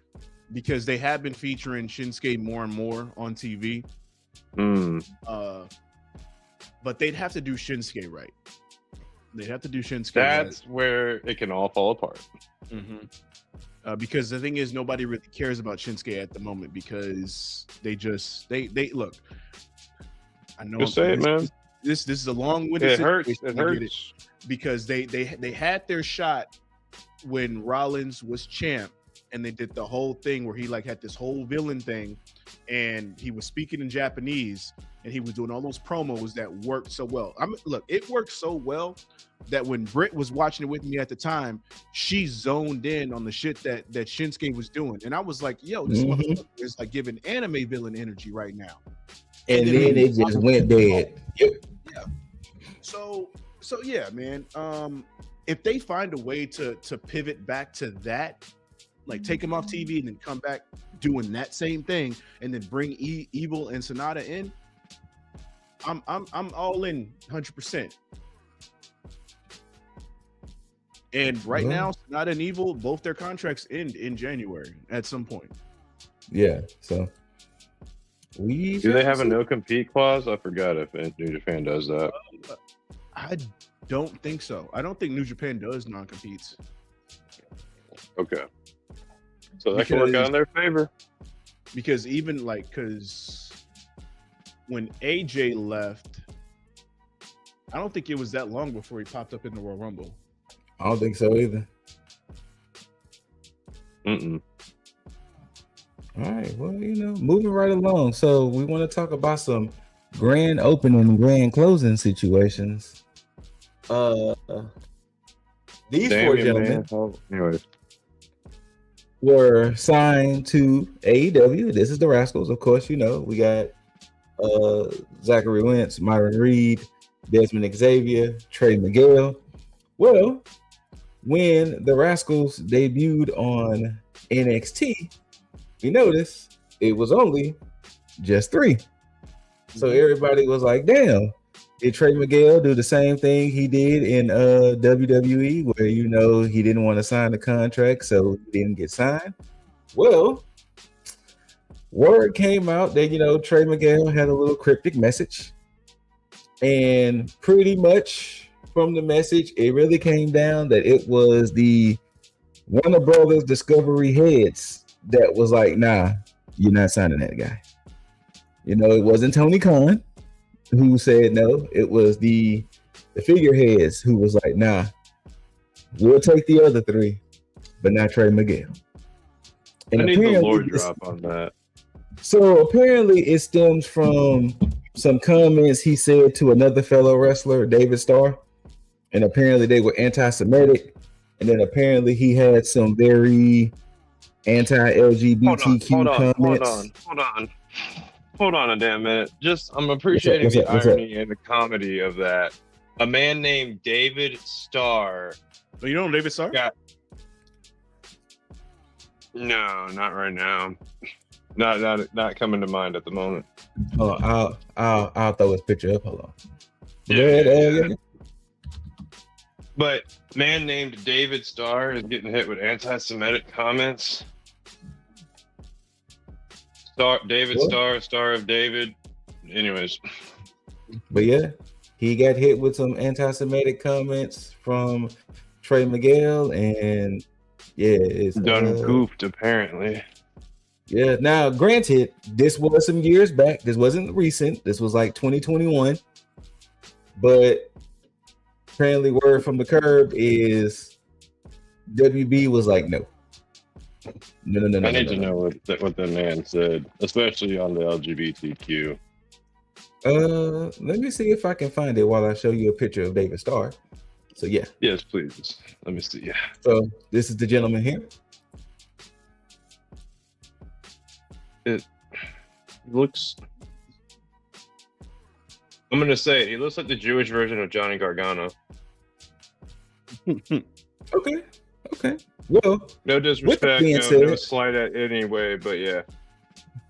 because they have been featuring Shinsuke more and more on TV. But they'd have to do Shinsuke right. They'd have to do Shinsuke. That's where it can all fall apart. Because the thing is, nobody really cares about Shinsuke at the moment because they look. I know. Just say it, man. This is a long-winded. It hurts. It hurts because they had their shot when Rollins was champ, and they did the whole thing where he like had this whole villain thing, and he was speaking in Japanese, and he was doing all those promos that worked so well. Look, it worked so well that when Britt was watching it with me at the time, she zoned in on the shit that Shinsuke was doing, and I was like, "Yo, this motherfucker is like giving anime villain energy right now." And then it just went dead. Yep. Yeah. So yeah, man. If they find a way to pivot back to that, like take him off TV and then come back doing that same thing, and then bring Evil and Sonata in, I'm all in 100%. And right now, Sonata and Evil, both their contracts end in January at some point. Yeah. So do they have a no compete clause? I forgot if New Japan does that. I don't think so. I don't think New Japan does non-competes. Okay. So that can work out in their favor. Because even because when AJ left, I don't think it was that long before he popped up in the Royal Rumble. I don't think so either. All right, well, moving right along. So we want to talk about some grand opening and grand closing situations. These four gentlemen were signed to AEW. This is the Rascals, of course. We got Zachary Wentz, Myron Reed, Desmond Xavier, Trey Miguel. Well, when the Rascals debuted on NXT, we noticed it was only just 3. So everybody was like, damn, did Trey Miguel do the same thing he did in WWE where, he didn't want to sign the contract, so he didn't get signed? Well, word came out that, Trey Miguel had a little cryptic message. And pretty much from the message, it really came down that it was the Warner Brothers Discovery heads that was like, nah, you're not signing that guy. It wasn't Tony Khan who said no. It was the figureheads who was like, nah, we'll take the other 3, but not Trey Miguel. And I need the Lord drop on that. So apparently it stems from some comments he said to another fellow wrestler, David Starr. And apparently they were anti-Semitic. And then apparently he had some very anti-LGBTQ comments. Hold on a damn minute. I'm appreciating the irony and the comedy of that. A man named David Starr. Oh, you know David Starr? Yeah. No, not right now. Not coming to mind at the moment. Oh, I'll throw his picture up. Hold on. Yeah. But man named David Starr is getting hit with anti-Semitic comments. Star of David. Anyways. But yeah, he got hit with some anti-Semitic comments from Trey Miguel, and Yeah, it's Done goofed apparently. yeah. Now, granted, this was some years back. This wasn't recent. This was like 2021. But apparently, word from the curb is WB was like, no. No. I need to know what the man said, especially on the LGBTQ. Let me see if I can find it while I show you a picture of David Starr. So yeah. Yes, please. Let me see. Yeah. So this is the gentleman here. It looks. I'm gonna say he looks like the Jewish version of Johnny Gargano. Okay. Well, No disrespect, no slight at any way, but yeah.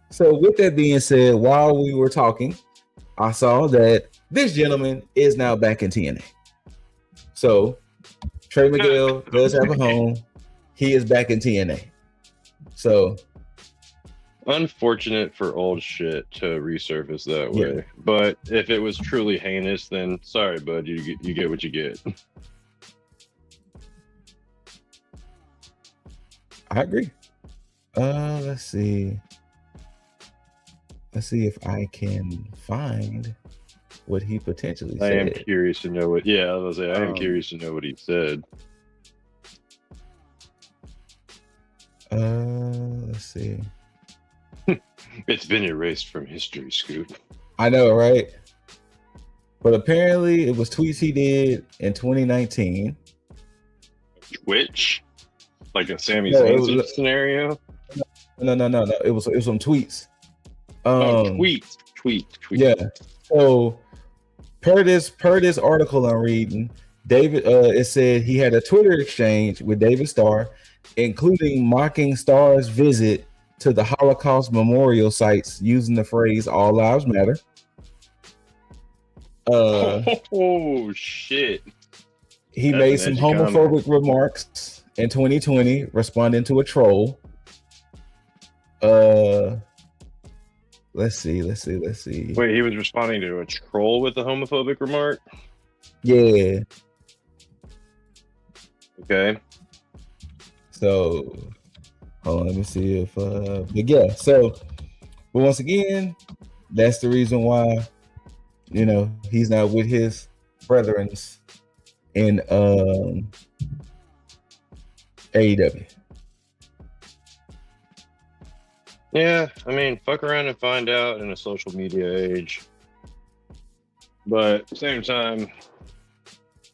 So with that being said, while we were talking, I saw that this gentleman is now back in TNA. So Trey Miguel does have a home. He is back in TNA. So unfortunate for old shit to resurface that way. Yeah. But if it was truly heinous, then sorry, bud, you get what you get. I agree. Let's see. Let's see if I can find what he potentially said. I am curious to know what. Yeah, I was gonna say I am curious to know what he said. Let's see. It's been erased from history, Scoop. I know, right? But apparently, it was tweets he did in 2019. Twitch, like a Sami Zayn scenario. No. It was some tweets. Tweet. Yeah. So per this article I'm reading, David it said he had a Twitter exchange with David Starr, including mocking Starr's visit to the Holocaust memorial sites using the phrase "All Lives Matter." Oh shit. He made some homophobic remarks in 2020, responding to a troll. Let's see. Wait, he was responding to a troll with a homophobic remark? Yeah. Okay. So, hold on, let me see if but yeah, so but once again, that's the reason why, you know, he's not with his brethrens in AEW. Yeah, I mean, fuck around and find out in a social media age. But at the same time,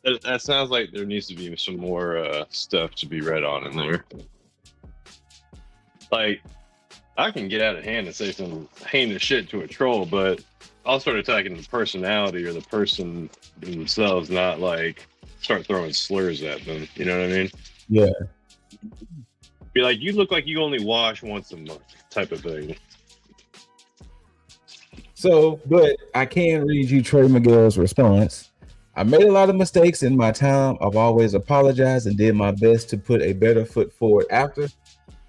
that sounds like there needs to be some more stuff to be read on in there. Like, I can get out of hand and say some heinous shit to a troll, but I'll start attacking the personality or the person themselves, not like start throwing slurs at them. You know what I mean? Yeah. Be like, you look like you only wash once a month, type of thing. So, but I can read you Trey Miguel's response. I made a lot of mistakes in my time. I've always apologized and did my best to put a better foot forward after.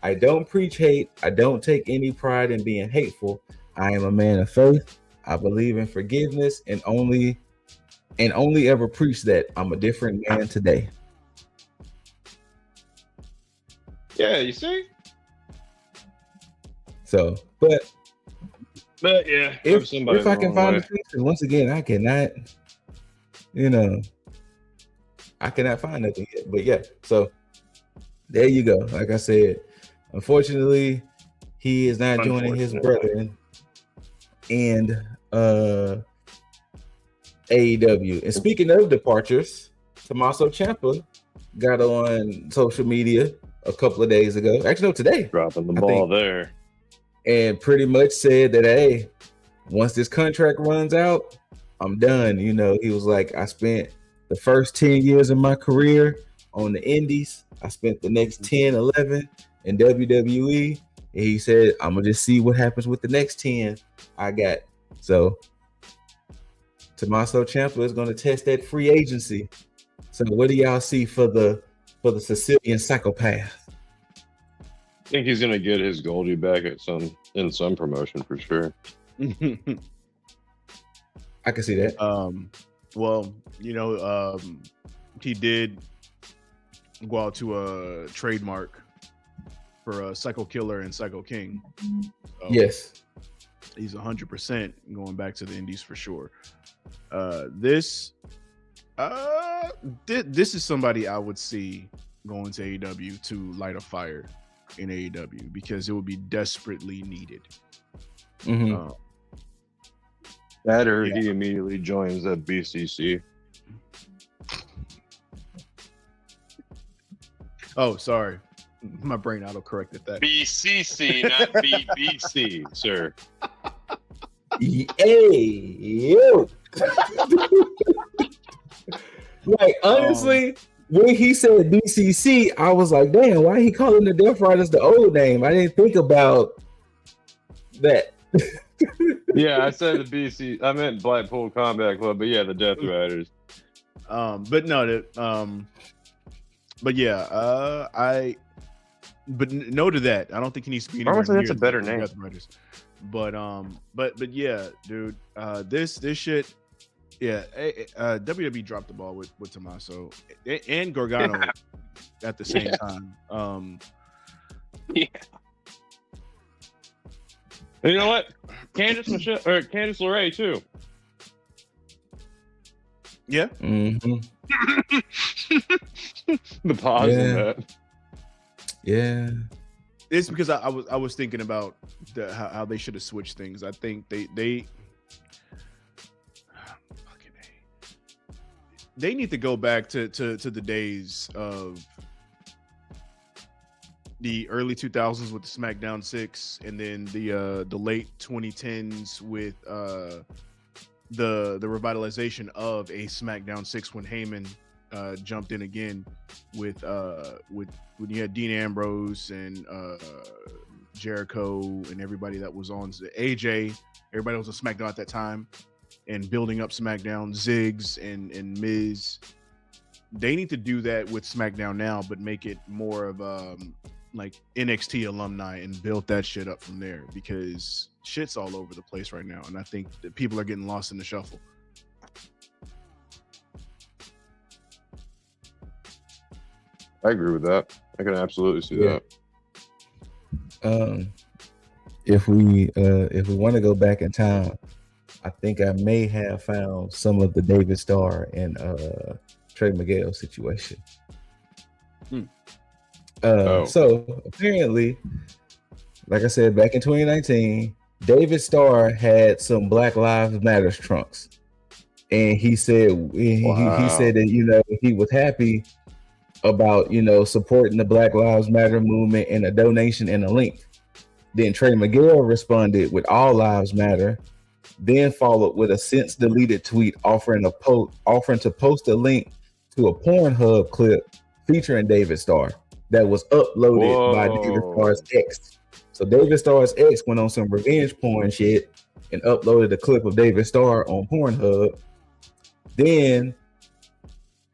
I don't preach hate. I don't take any pride in being hateful. I am a man of faith. I believe in forgiveness and only ever preach that. I'm a different man today. Yeah, you see? So, but yeah, if I can find the pictures, once again, I cannot, I cannot find nothing yet. But yeah, so there you go. Like I said, unfortunately, he is not joining his brethren and AEW. And speaking of departures, Tommaso Ciampa got on social media a couple of days ago. Actually, no, today. Dropping the ball there. And pretty much said that, hey, once this contract runs out, I'm done. You know, he was like, I spent the first 10 years of my career on the indies. I spent the next 10, 11 in WWE. And he said, I'm going to just see what happens with the next 10 I got. So Tommaso Ciampa is going to test that free agency. So what do y'all see for the Sicilian psychopath? I think he's gonna get his Goldie back in some promotion for sure. I can see that. Well, he did go out to a trademark for Psycho Killer and Psycho King. So Yes. he's 100% going back to the indies for sure. This is somebody I would see going to AEW to light a fire in AEW because it would be desperately needed. Mhm. That or Yeah. he immediately joins the BCC. Oh, sorry. My brain auto-corrected that. BCC, not BBC, sir. Hey, yo. Like, honestly, when he said BCC, I was like, damn, why he calling the Death Riders the old name? I didn't think about that. Yeah, I said the BC. I meant Blackpool Combat Club, but yeah, the Death Riders. But no, but yeah, no to that. I don't think he needs to be anywhere Honestly, that's near a better the name. Death Riders. But yeah, dude, this shit, yeah, WWE dropped the ball with Tommaso and Gargano at the same time. Yeah. And you know what? Candice LeRae too. Yeah. Mm-hmm. The pause Yeah. on that. Yeah. It's because I was thinking about how they should have switched things. I think they need to go back to the days of the early 2000s with the SmackDown 6, and then the late 2010s with the revitalization of a SmackDown 6 when Heyman jumped in again with when you had Dean Ambrose and Jericho and everybody that was on AJ, everybody was on SmackDown at that time, and building up SmackDown, Ziggs and Miz. They need to do that with SmackDown now, but make it more of like NXT alumni and build that shit up from there, because shit's all over the place right now, and I think that people are getting lost in the shuffle. I agree with that. I can absolutely see Yeah. that. If we want to go back in time, I think I may have found some of the David Starr and Trey Miguel situation. So apparently, like I said, back in 2019, David Starr had some Black Lives Matter trunks, and he said he said that he was happy about supporting the Black Lives Matter movement and a donation and a link. Then Trey Miguel responded with All Lives Matter, then followed with a since deleted tweet offering to post a link to a Pornhub clip featuring David Starr that was uploaded by David Starr's ex. So David Starr's ex went on some revenge porn shit and uploaded a clip of David Starr on Pornhub. Then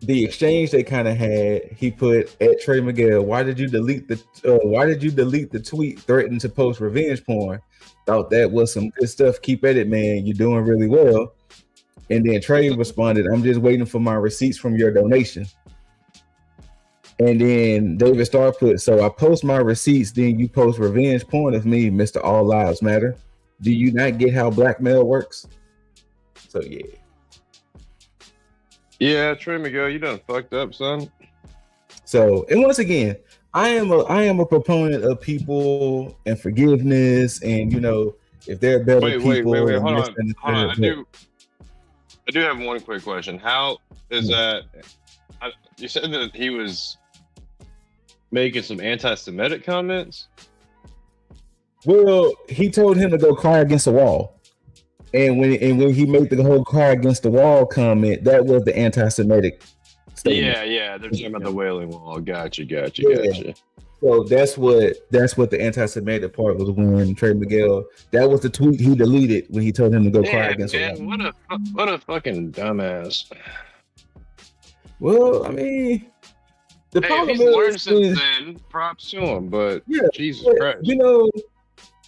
the exchange they kind of had, he put at Trey Miguel, why did you delete the tweet threatening to post revenge porn? Thought that was some good stuff. Keep at it, man. You're doing really well. And then Trey responded, I'm just waiting for my receipts from your donation. And then David Starr put, so I post my receipts, then you post revenge porn of me, Mr. All Lives Matter. Do you not get how blackmail works? So yeah. Yeah, Trey Miguel, you done fucked up, son. So, and once again, I am a proponent of people and forgiveness, and if they're better people. Wait, hold on. I do have one quick question. How is that? You said that he was making some anti-Semitic comments. Well, he told him to go cry against the wall. And when he made the whole cry against the wall comment, that was the anti-Semitic statement. Yeah, they're talking about the Wailing Wall. Gotcha. So that's what the anti-Semitic part was when Trey Miguel. That was the tweet he deleted when he told him to go cry against the wall. What a fucking dumbass. Well, I mean, the problem if he's learned since then, props to him. But yeah, Jesus Christ,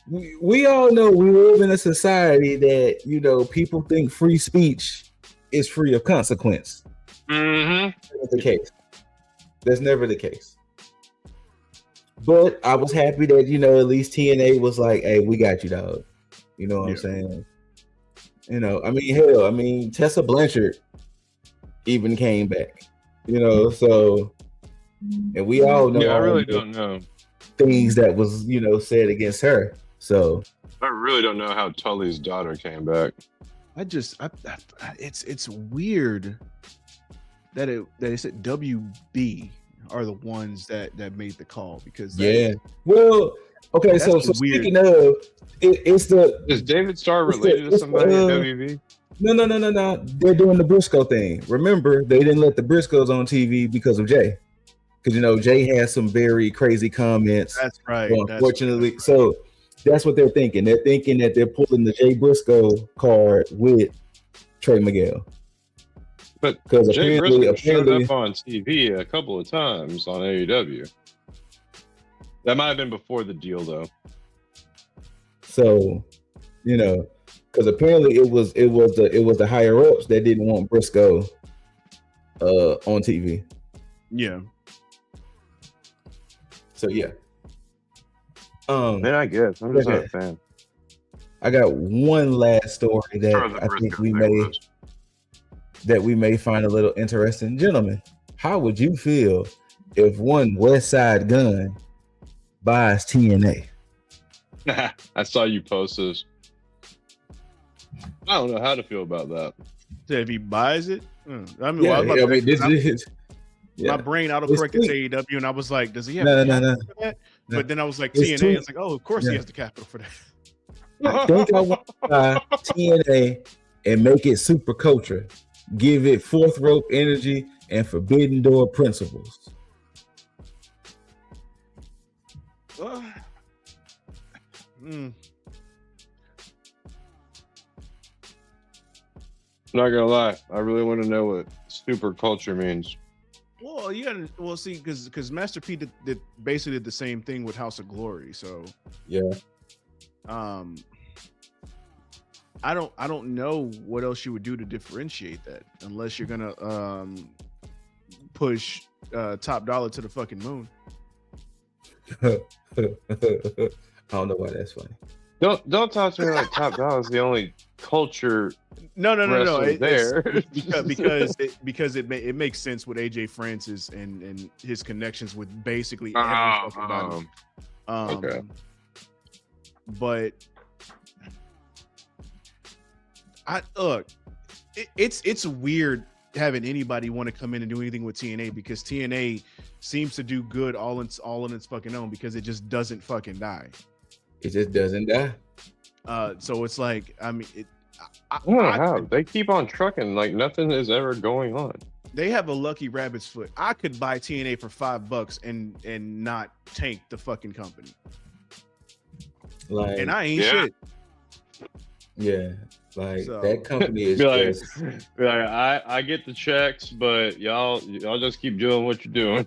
we all know we live in a society that people think free speech is free of consequence. Mm-hmm. That's the case. That's never the case. But I was happy that, you know, at least TNA was like, hey, we got you, dog. You know what I'm saying? You know, I mean, hell, I mean, Tessa Blanchard even came back, you know, so, and we all know Yeah, I really the don't know. things that was, you know, said against her. So I really don't know how Tully's daughter came back. It's weird that it said WB are the ones that made the call, because well, okay, so weird. Speaking of, it's the Is David Starr related to somebody at WB? No. They're doing the Briscoe thing. Remember, they didn't let the Briscoes on TV because of Jay. Because, you know, Jay has some very crazy comments. That's right. Unfortunately, that's right. So that's what they're thinking. They're thinking that they're pulling the Jay Briscoe card with Trey Miguel. But because Jay Briscoe showed up on TV a couple of times on AEW. That might have been before the deal, though. So, you know, because apparently it was the higher ups that didn't want Briscoe on TV. Yeah. So yeah. Man, I guess I'm just not a fan. I got one last story that I think we may find a little interesting. Gentlemen, how would you feel if one West Side Gun buys TNA? I saw you post this. I don't know how to feel about that. So if he buys it, I mean, my brain autocorrected to AEW, and I was like, does he have the capital for that? But then I was like, TNA. I was like, oh, of course he has the capital for that. I think I want to buy TNA and make it super culture. Give it fourth rope energy and forbidden door principles. Not gonna lie, I really want to know what super culture means. Well, you gotta see, because Master P did basically the same thing with House of Glory. So yeah, I don't know what else you would do to differentiate that, unless you're gonna push Top Dollar to the fucking moon. I don't know why that's funny. Don't talk to me like Top Dollar is the only culture. No. There because it makes sense with AJ Francis and his connections with basically every fucking body. Okay. But it's weird having anybody want to come in and do anything with TNA, because TNA seems to do good all in its fucking own, because it just doesn't fucking die. It just doesn't die. So it's like, I mean, I don't know how they keep on trucking like nothing is ever going on. They have a lucky rabbit's foot. I could buy TNA for $5 and not tank the fucking company. Like, and I ain't shit. Yeah, like that company is just like I get the checks, but y'all just keep doing what you're doing.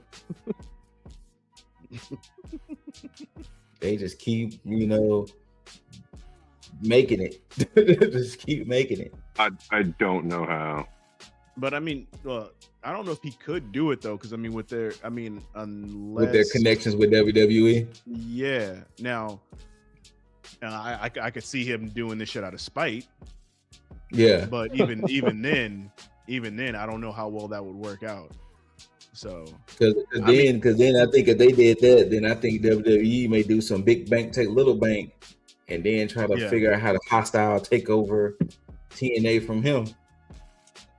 They just keep, you know, making it. Just keep making it. I don't know how. But I mean, I don't know if he could do it though, because I mean, with their connections with WWE. Yeah. Now I could see him doing this shit out of spite. Yeah. But even then, I don't know how well that would work out. So because then I think if they did that, then I think WWE may do some big bank take little bank, and then try to figure out how to hostile take over TNA from him.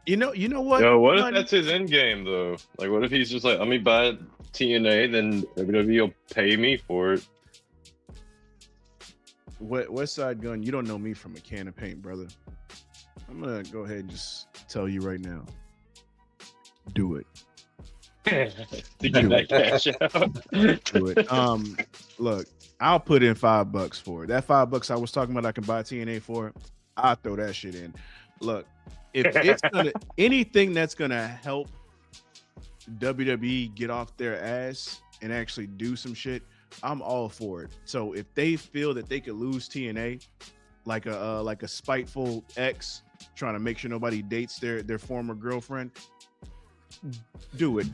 You know what? Yo, what if that's his end game though? Like, what if he's just like, let me buy TNA, then WWE will pay me for it. West Side Gun, you don't know me from a can of paint, brother. I'm gonna go ahead and just tell you right now. Do it. To get that cash out. Do it. Look, I'll put in $5 for it. That $5 I was talking about I can buy TNA for, I'll throw that shit in. Look, if it's gonna anything that's gonna help WWE get off their ass and actually do some shit, I'm all for it. So if they feel that they could lose TNA like a spiteful ex trying to make sure nobody dates their former girlfriend, do it.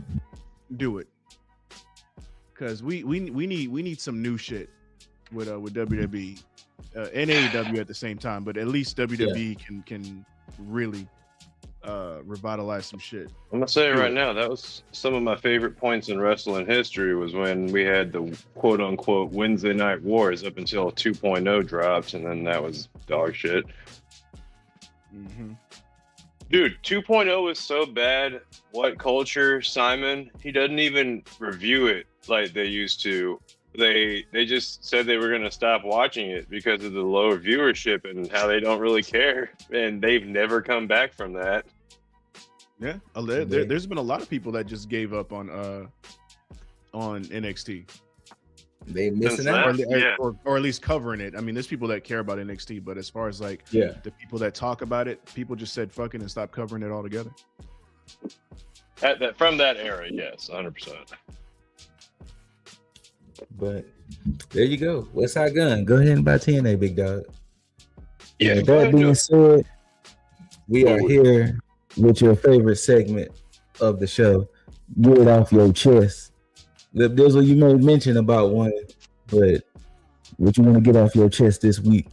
because we need some new shit with WWE and AEW at the same time, but at least WWE can really revitalize some shit. I'm gonna say it right now, that was some of my favorite points in wrestling history was when we had the quote unquote Wednesday Night Wars up until 2.0 dropped, and then that was dog shit. Mm-hmm. Dude, 2.0 is so bad. What Culture, Simon, he doesn't even review it like they used to. They just said they were going to stop watching it because of the low viewership and how they don't really care. And they've never come back from that. Yeah, there's been a lot of people that just gave up on NXT. They missing out, or at least covering it. I mean, there's people that care about NXT, but as far as like the people that talk about it, people just said fuck it and stopped covering it altogether. From that era, yes, 100%. But there you go. West Side Gun. Go ahead and buy TNA, big dog. Yeah. With that being said, we are here with your favorite segment of the show. Get it off your chest. There's what you may mention about one, but what you want to get off your chest this week?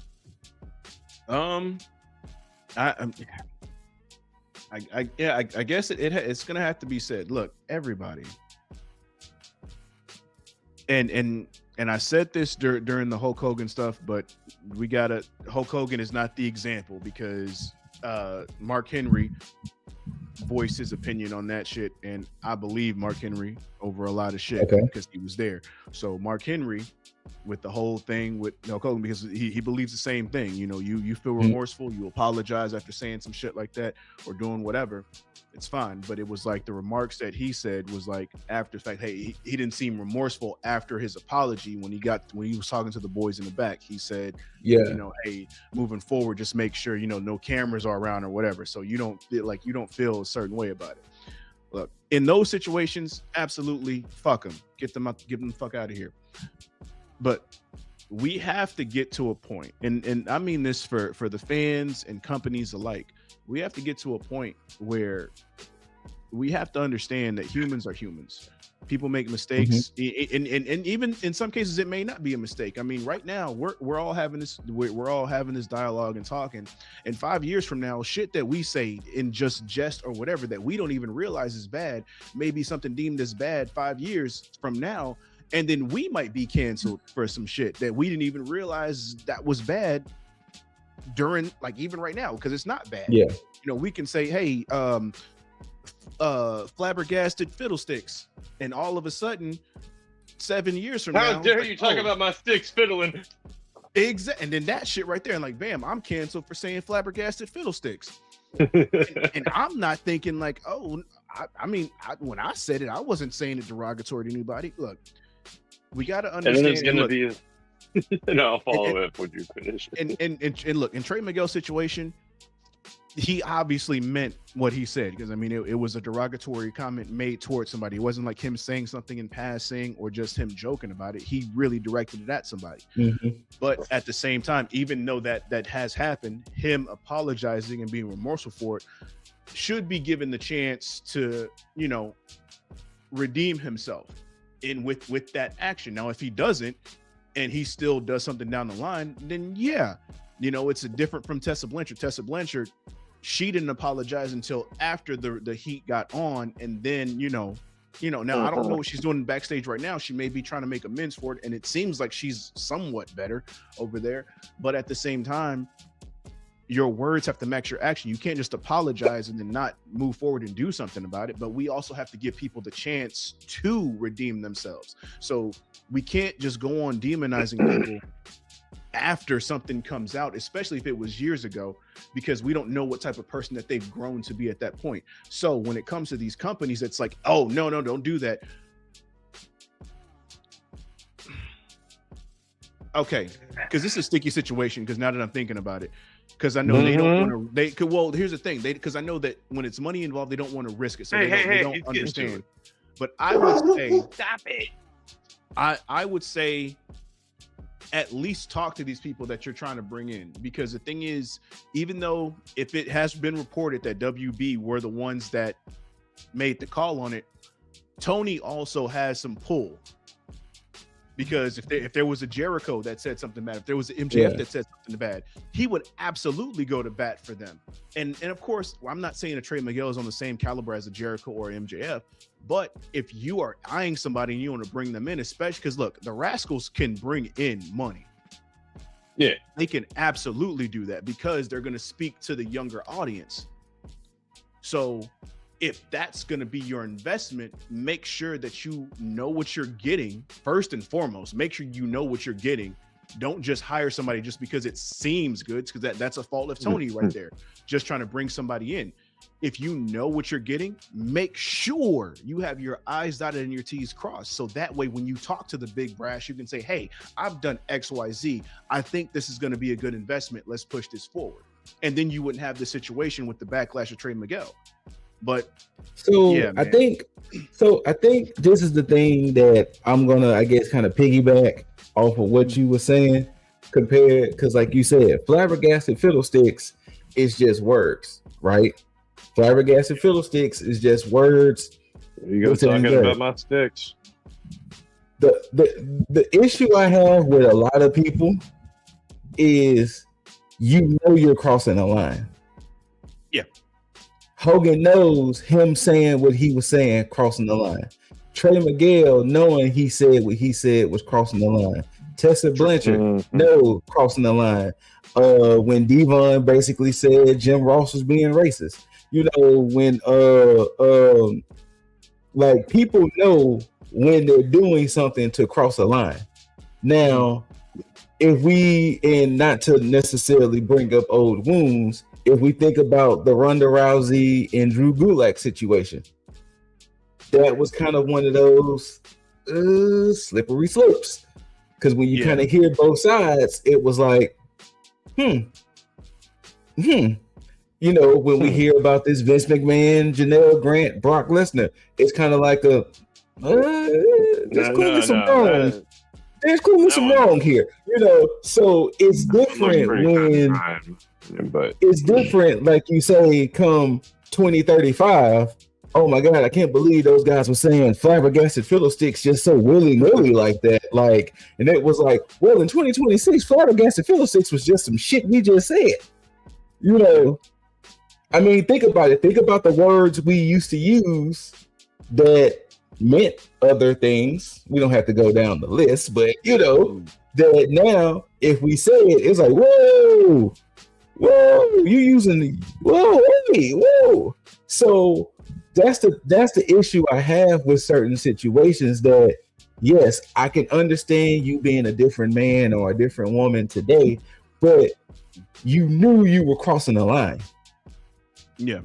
I guess it's gonna have to be said. Look, everybody, and I said this during the Hulk Hogan stuff, but Hulk Hogan is not the example because Mark Henry voiced his opinion on that shit, and I believe Mark Henry over a lot of shit because he was there. So Mark Henry, with the whole thing with Hulk Hogan, because he believes the same thing. You know, you feel remorseful, you apologize after saying some shit like that or doing whatever, it's fine. But it was like the remarks that he said was like after the fact. Hey, he didn't seem remorseful after his apology when he was talking to the boys in the back. He said, you know, hey, moving forward, just make sure no cameras are around or whatever, so you don't feel a certain way about it. Look, in those situations, absolutely fuck them, get them the fuck out of here. But we have to get to a point, and I mean this for the fans and companies alike. We have to get to a point where we have to understand that humans are humans. People make mistakes, and even in some cases it may not be a mistake. I mean, right now we're all having this dialogue and talking, and 5 years from now, shit that we say in just jest or whatever that we don't even realize is bad may be something deemed as bad 5 years from now, and then we might be canceled for some shit that we didn't even realize that was bad during, like, even right now, because it's not bad. You know, we can say, hey, flabbergasted fiddlesticks, and all of a sudden 7 years from now, how dare you talk about my sticks fiddling? Exactly. And then that shit right there, and like, bam, I'm canceled for saying flabbergasted fiddlesticks. and I'm not thinking like, oh, I mean, when I said it, I wasn't saying it derogatory to anybody. Look, we got to understand. And then it's going to be no, I'll follow it when you finish. And look, in Trey Miguel's situation, he obviously meant what he said, because I mean, it was a derogatory comment made towards somebody. It wasn't like him saying something in passing or just him joking about it. He really directed it at somebody. But at the same time, even though that has happened, him apologizing and being remorseful for it should be given the chance to, you know, redeem himself with that action. Now, if he doesn't, and he still does something down the line, then yeah, you know, it's different from Tessa Blanchard. Tessa Blanchard, she didn't apologize until after the heat got on, and then you know now I don't know what she's doing backstage right now. She may be trying to make amends for it, and it seems like she's somewhat better over there. But at the same time, your words have to match your action. You can't just apologize and then not move forward and do something about it. But we also have to give people the chance to redeem themselves. So we can't just go on demonizing people after something comes out, especially if it was years ago, because we don't know what type of person that they've grown to be at that point. So when it comes to these companies, it's like, oh, no, don't do that. Okay, because this is a sticky situation, because now that I'm thinking about it, because I know they don't want to, well, here's the thing, because I know that when it's money involved, they don't want to risk it, so they don't understand. But I would say, stop it. I would say, at least talk to these people that you're trying to bring in, because the thing is, even though if it has been reported that WB were the ones that made the call on it, Tony also has some pull Because if there was a Jericho that said something bad, if there was an MJF that said something bad, he would absolutely go to bat for them. And of course, I'm not saying a Trey Miguel is on the same caliber as a Jericho or MJF, but if you are eyeing somebody and you want to bring them in, especially because look, the Rascals can bring in money. Yeah, they can absolutely do that because they're going to speak to the younger audience. So if that's going to be your investment, make sure that you know what you're getting first and foremost. Make sure you know what you're getting. Don't just hire somebody just because it seems good, because that's a fault of Tony right there, just trying to bring somebody in. If you know what you're getting, make sure you have your I's dotted and your T's crossed. So that way, when you talk to the big brass, you can say, hey, I've done X, Y, Z. I think this is going to be a good investment. Let's push this forward. And then you wouldn't have the situation with the backlash of Trey Miguel. But so yeah, I think this is the thing that I'm gonna, I guess, kind of piggyback off of what you were saying, compared, because like you said, flabbergasted fiddlesticks is just words, right? Flabbergasted fiddlesticks is just words. There you go, talking about my sticks. The issue I have with a lot of people is, you know, you're crossing a line. Yeah. Hogan knows him saying what he was saying, crossing the line. Trey Miguel, knowing he said what he said, was crossing the line. Tessa Blanchard, no, crossing the line. When Devon basically said Jim Ross was being racist. You know, when like, people know when they're doing something to cross a line. Now, if we, and not to necessarily bring up old wounds, if we think about the Ronda Rousey and Drew Gulak situation, that was kind of one of those slippery slopes. Because when you kind of hear both sides, it was like, You know, when we hear about this Vince McMahon, Janelle Grant, Brock Lesnar, it's kind of like a, there's clearly some wrong. There's clearly some wrong here. You know, so it's different when, but it's different, like you say, come 2035. Oh my God, I can't believe those guys were saying flabbergasted fiddlesticks just so willy-nilly like that. Like, and it was like, well, in 2026, flabbergasted fiddlesticks was just some shit we just said. You know, I mean, think about it. Think about the words we used to use that meant other things. We don't have to go down the list, but you know, that now if we say it, it's like, whoa, you using, whoa. So that's the issue I have with certain situations, that yes, I can understand you being a different man or a different woman today, but you knew you were crossing the line. Yeah.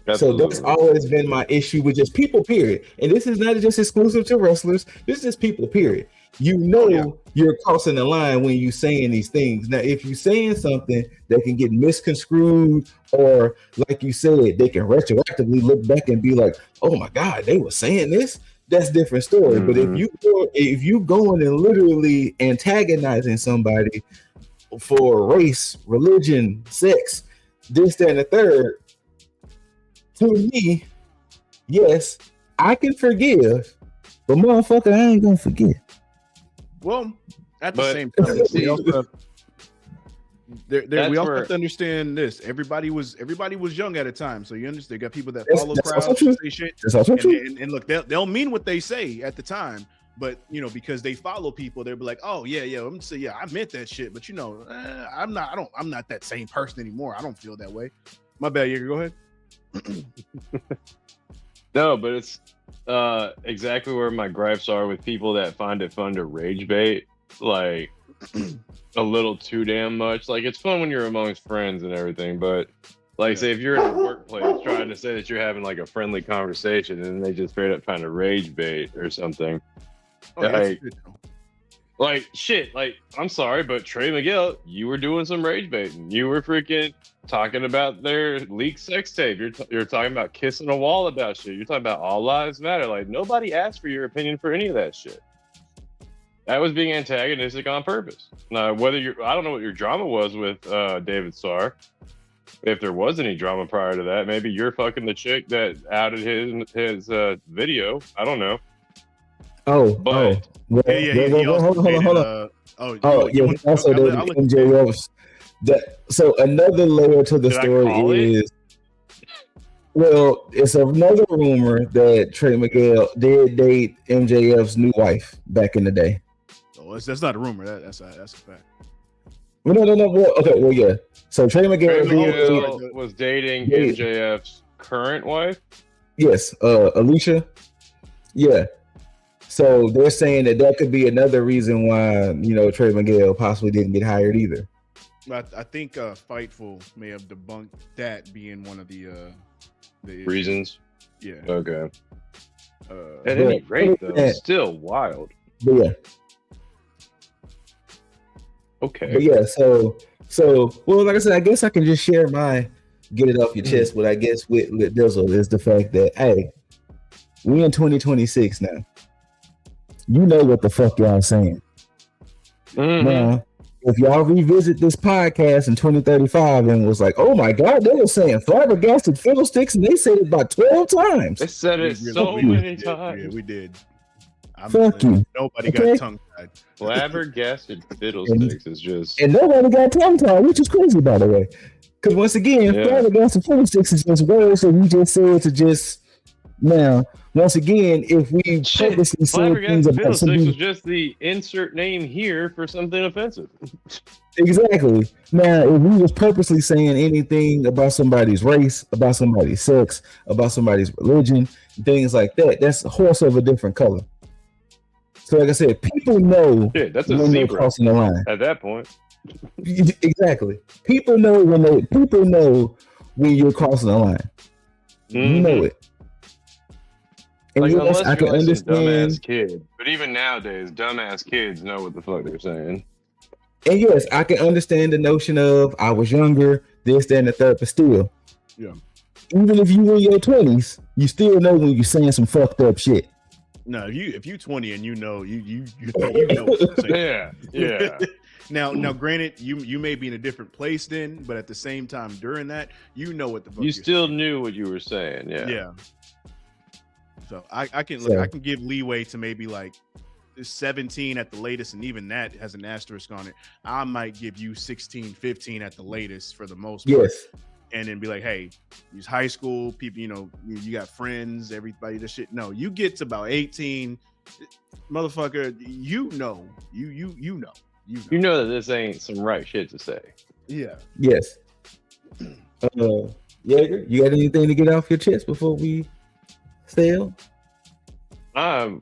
Absolutely. So that's always been my issue with just people, period. And this is not just exclusive to wrestlers. This is just people, period. You know, you're crossing the line when you're saying these things. Now, if you're saying something that can get misconstrued, or like you said, they can retroactively look back and be like, oh my God, they were saying this, that's a different story. But if you going and literally antagonizing somebody for race, religion, sex, this, that, and the third, to me, yes, I can forgive, but motherfucker, I ain't gonna forget. Well, at the same time, we also have to understand this. Everybody was young at a time, so you understand. They got people that follow crowds, say shit, and look, they'll mean what they say at the time, but you know, because they follow people, they'll be like, oh yeah, I'm gonna say, I meant that shit, but you know, I'm not that same person anymore. I don't feel that way. My bad, Jaeger, go ahead. No, but it's exactly where my gripes are with people that find it fun to rage bait, like a little too damn much. Like, it's fun when you're amongst friends and everything, but like, say if you're in a workplace trying to say that you're having like a friendly conversation and they just straight up trying to rage bait or something. Like shit, like, I'm sorry, but Trey Miguel, you were doing some rage baiting. You were freaking talking about their leaked sex tape. You're talking about kissing a wall about shit. You're talking about all lives matter. Like, nobody asked for your opinion for any of that shit. That was being antagonistic on purpose. Now, I don't know what your drama was with David Starr. If there was any drama prior to that, maybe you're fucking the chick that outed his video. I don't know. But Well, He also hold on. dated, Yeah, want also I'll dated let you finish. MJF's. So another layer to the Did I story call it? is, well, it's another rumor that Trey Miguel did date MJF's new wife back in the day. Oh, that's not a rumor. That's a fact. Well, no. Well, okay, well, yeah. So Trey Miguel, Trey did Miguel was dating MJF's current wife. yes, Alicia. Yeah. So they're saying that could be another reason why Trey Miguel possibly didn't get hired either. I think Fightful may have debunked that being one of the Reasons. Yeah. Okay. At any rate, though, it's still wild. But yeah. Okay. But yeah, so well, like I said, I guess I can just share my get it off your chest. But I guess with Dizzle is the fact that, hey, we in 2026 now. You know what the fuck y'all saying. Mm-hmm. Now, if y'all revisit this podcast in 2035 and was like, oh my God, they were saying flabbergasted fiddlesticks, and they said it about 12 times. They said it so many times. Yeah, we did. Fuck you. Nobody got tongue-tied. Flabbergasted fiddlesticks is just... And nobody got tongue-tied, which is crazy, by the way. Because once again, flabbergasted fiddlesticks is just words that we just said to just... Now, once again, if we purposely say things about something... was just the insert name here for something offensive. Exactly. Now, if we was purposely saying anything about somebody's race, about somebody's sex, about somebody's religion, things like that, that's a horse of a different color. So, like I said, people know that's a when they're zebra crossing the line. at that point. Exactly. People know when you're crossing the line. Mm-hmm. You know it. And like, yes, unless I can you're understand. Dumbass kid. But even nowadays, dumbass kids know what the fuck they're saying. And yes, I can understand the notion of I was younger, this, that, and the third, but still. Yeah. Even if you in your 20s, you still know when you're saying some fucked up shit. No, if you 20 and you know what I'm saying. Yeah. Now, granted, you may be in a different place then, but at the same time, during that, you know what the fuck You you're still saying. knew what you were saying. Yeah. So I can give leeway to maybe like 17 at the latest, and even that has an asterisk on it. I might give you 16, 15 at the latest for the most part. Yes. And then be like, hey, these high school people, you got friends, everybody, this shit. No, you get to about 18, motherfucker, you know that this ain't some right shit to say. Yeah. Yes. Jaeger, you got anything to get off your chest before we sail? Damn.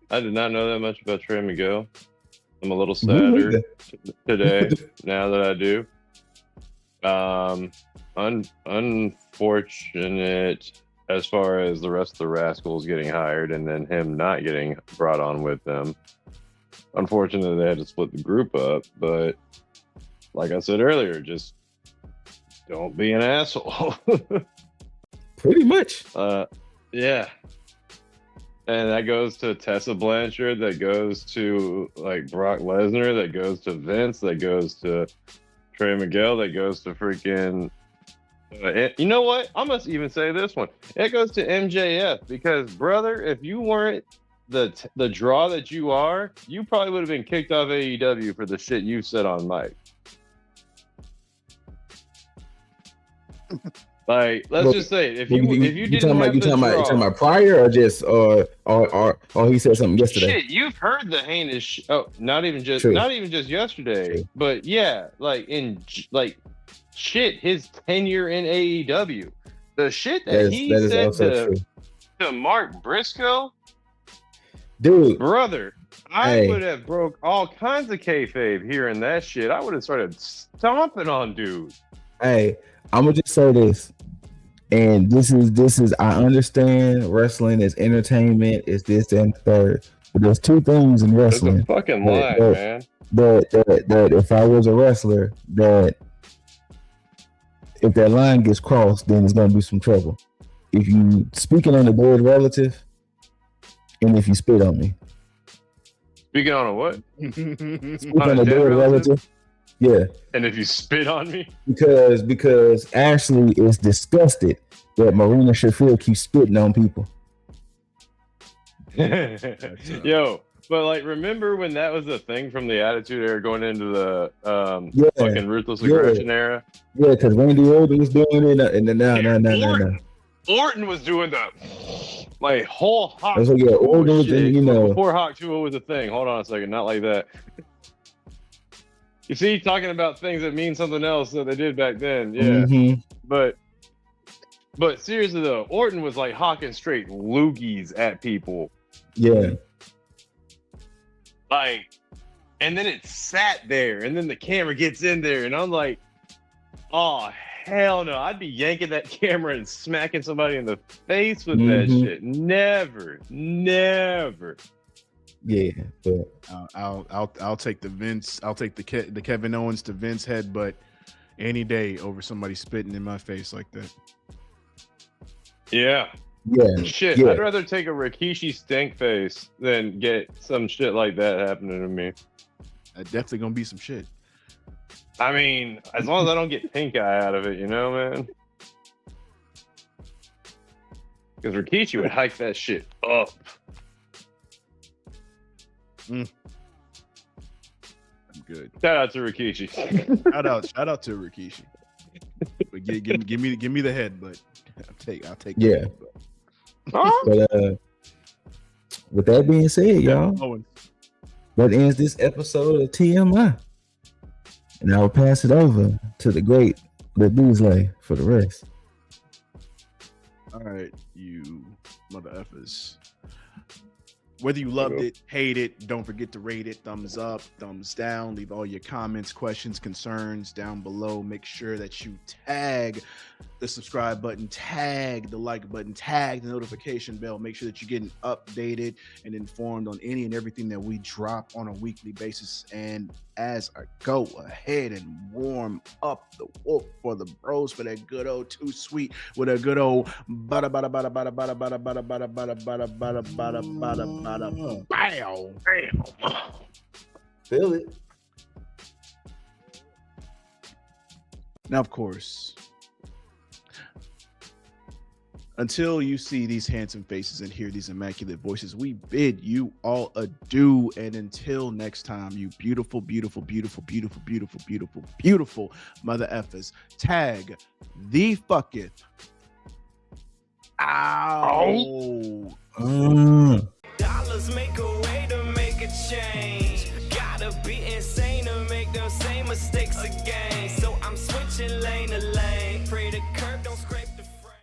I did not know that much about Trey Miguel. I'm a little sadder today now that I do. Unfortunate as far as the rest of the rascals getting hired and then him not getting brought on with them. Unfortunately, they had to split the group up, but like I said earlier, just don't be an asshole. Pretty much. Yeah. And that goes to Tessa Blanchard, that goes to like Brock Lesnar, that goes to Vince, that goes to Trey Miguel, that goes to freaking... you know what? I must even say this one. It goes to MJF because, brother, if you weren't the draw that you are, you probably would have been kicked off AEW for the shit you said on mic. Like, let's just say if you didn't have the draw, you talking about prior or just or he said something yesterday. Shit, you've heard the heinous. Not even just yesterday, True. but yeah, like shit, his tenure in AEW, the shit that he said to Mark Briscoe, dude, brother. I would have broke all kinds of kayfabe hearing that shit. I would have started stomping on dude. Hey, I'm gonna just say this, and this is I understand wrestling is entertainment, is this and third, but there's two things in wrestling. It's a fucking lie, man. That if I was a wrestler, that if that line gets crossed, then it's gonna be some trouble. If you speaking on a dead relative, and if you spit on me. Speaking on a what? Speaking on a dead relative. Yeah, And if you spit on me, because Ashley is disgusted that Marina Shafir keeps spitting on people. yo. But like, remember when that was a thing from the Attitude Era going into the fucking Ruthless Aggression era? Yeah, because Randy Orton was doing it, and then no. Orton was doing the like whole Hawk So, yeah, Orton was, shit you know, before Hawk 2 was a thing. Hold on a second, not like that. You see, talking about things that mean something else that they did back then, yeah. But seriously though, Orton was like hawking straight loogies at people. Yeah. Like, and then it sat there, and then the camera gets in there, and I'm like, oh hell no! I'd be yanking that camera and smacking somebody in the face with that shit. Never. Yeah, but I'll take the Vince. I'll take the Kevin Owens to Vince headbutt any day over somebody spitting in my face like that. Yeah. Yeah. Shit, yeah. I'd rather take a Rikishi stink face than get some shit like that happening to me. Definitely gonna be some shit. I mean, as long as I don't get pink eye out of it, you know, man. Because Rikishi would hike that shit up. I'm good. Shout out to Rikishi. shout out to Rikishi. But give me the head, but I'll take yeah. But with that being said, y'all, that ends this episode of TMI. And I'll pass it over to the great Lil Beasley for the rest. All right, you mother effers. Whether you loved it, hate it, don't forget to rate it. Thumbs up, thumbs down. Leave all your comments, questions, concerns down below. Make sure that you tag the subscribe button, tag the like button, tag the notification bell. Make sure that you're getting updated and informed on any and everything that we drop on a weekly basis. And as I go ahead and warm up the wolf for the bros for that good old Too Sweet with a good old bada bada bada bada bada bada bada bada bada bada bada bada bada bada bow. Feel it. Now, of course, until you see these handsome faces and hear these immaculate voices, we bid you all adieu. And until next time, you beautiful, beautiful, beautiful, beautiful, beautiful, beautiful, beautiful mother effers, tag the fucketh. Ow. Dollars make a way to make a change. Gotta be insane to make those same mistakes again. So I'm switching lane to lane. Pray to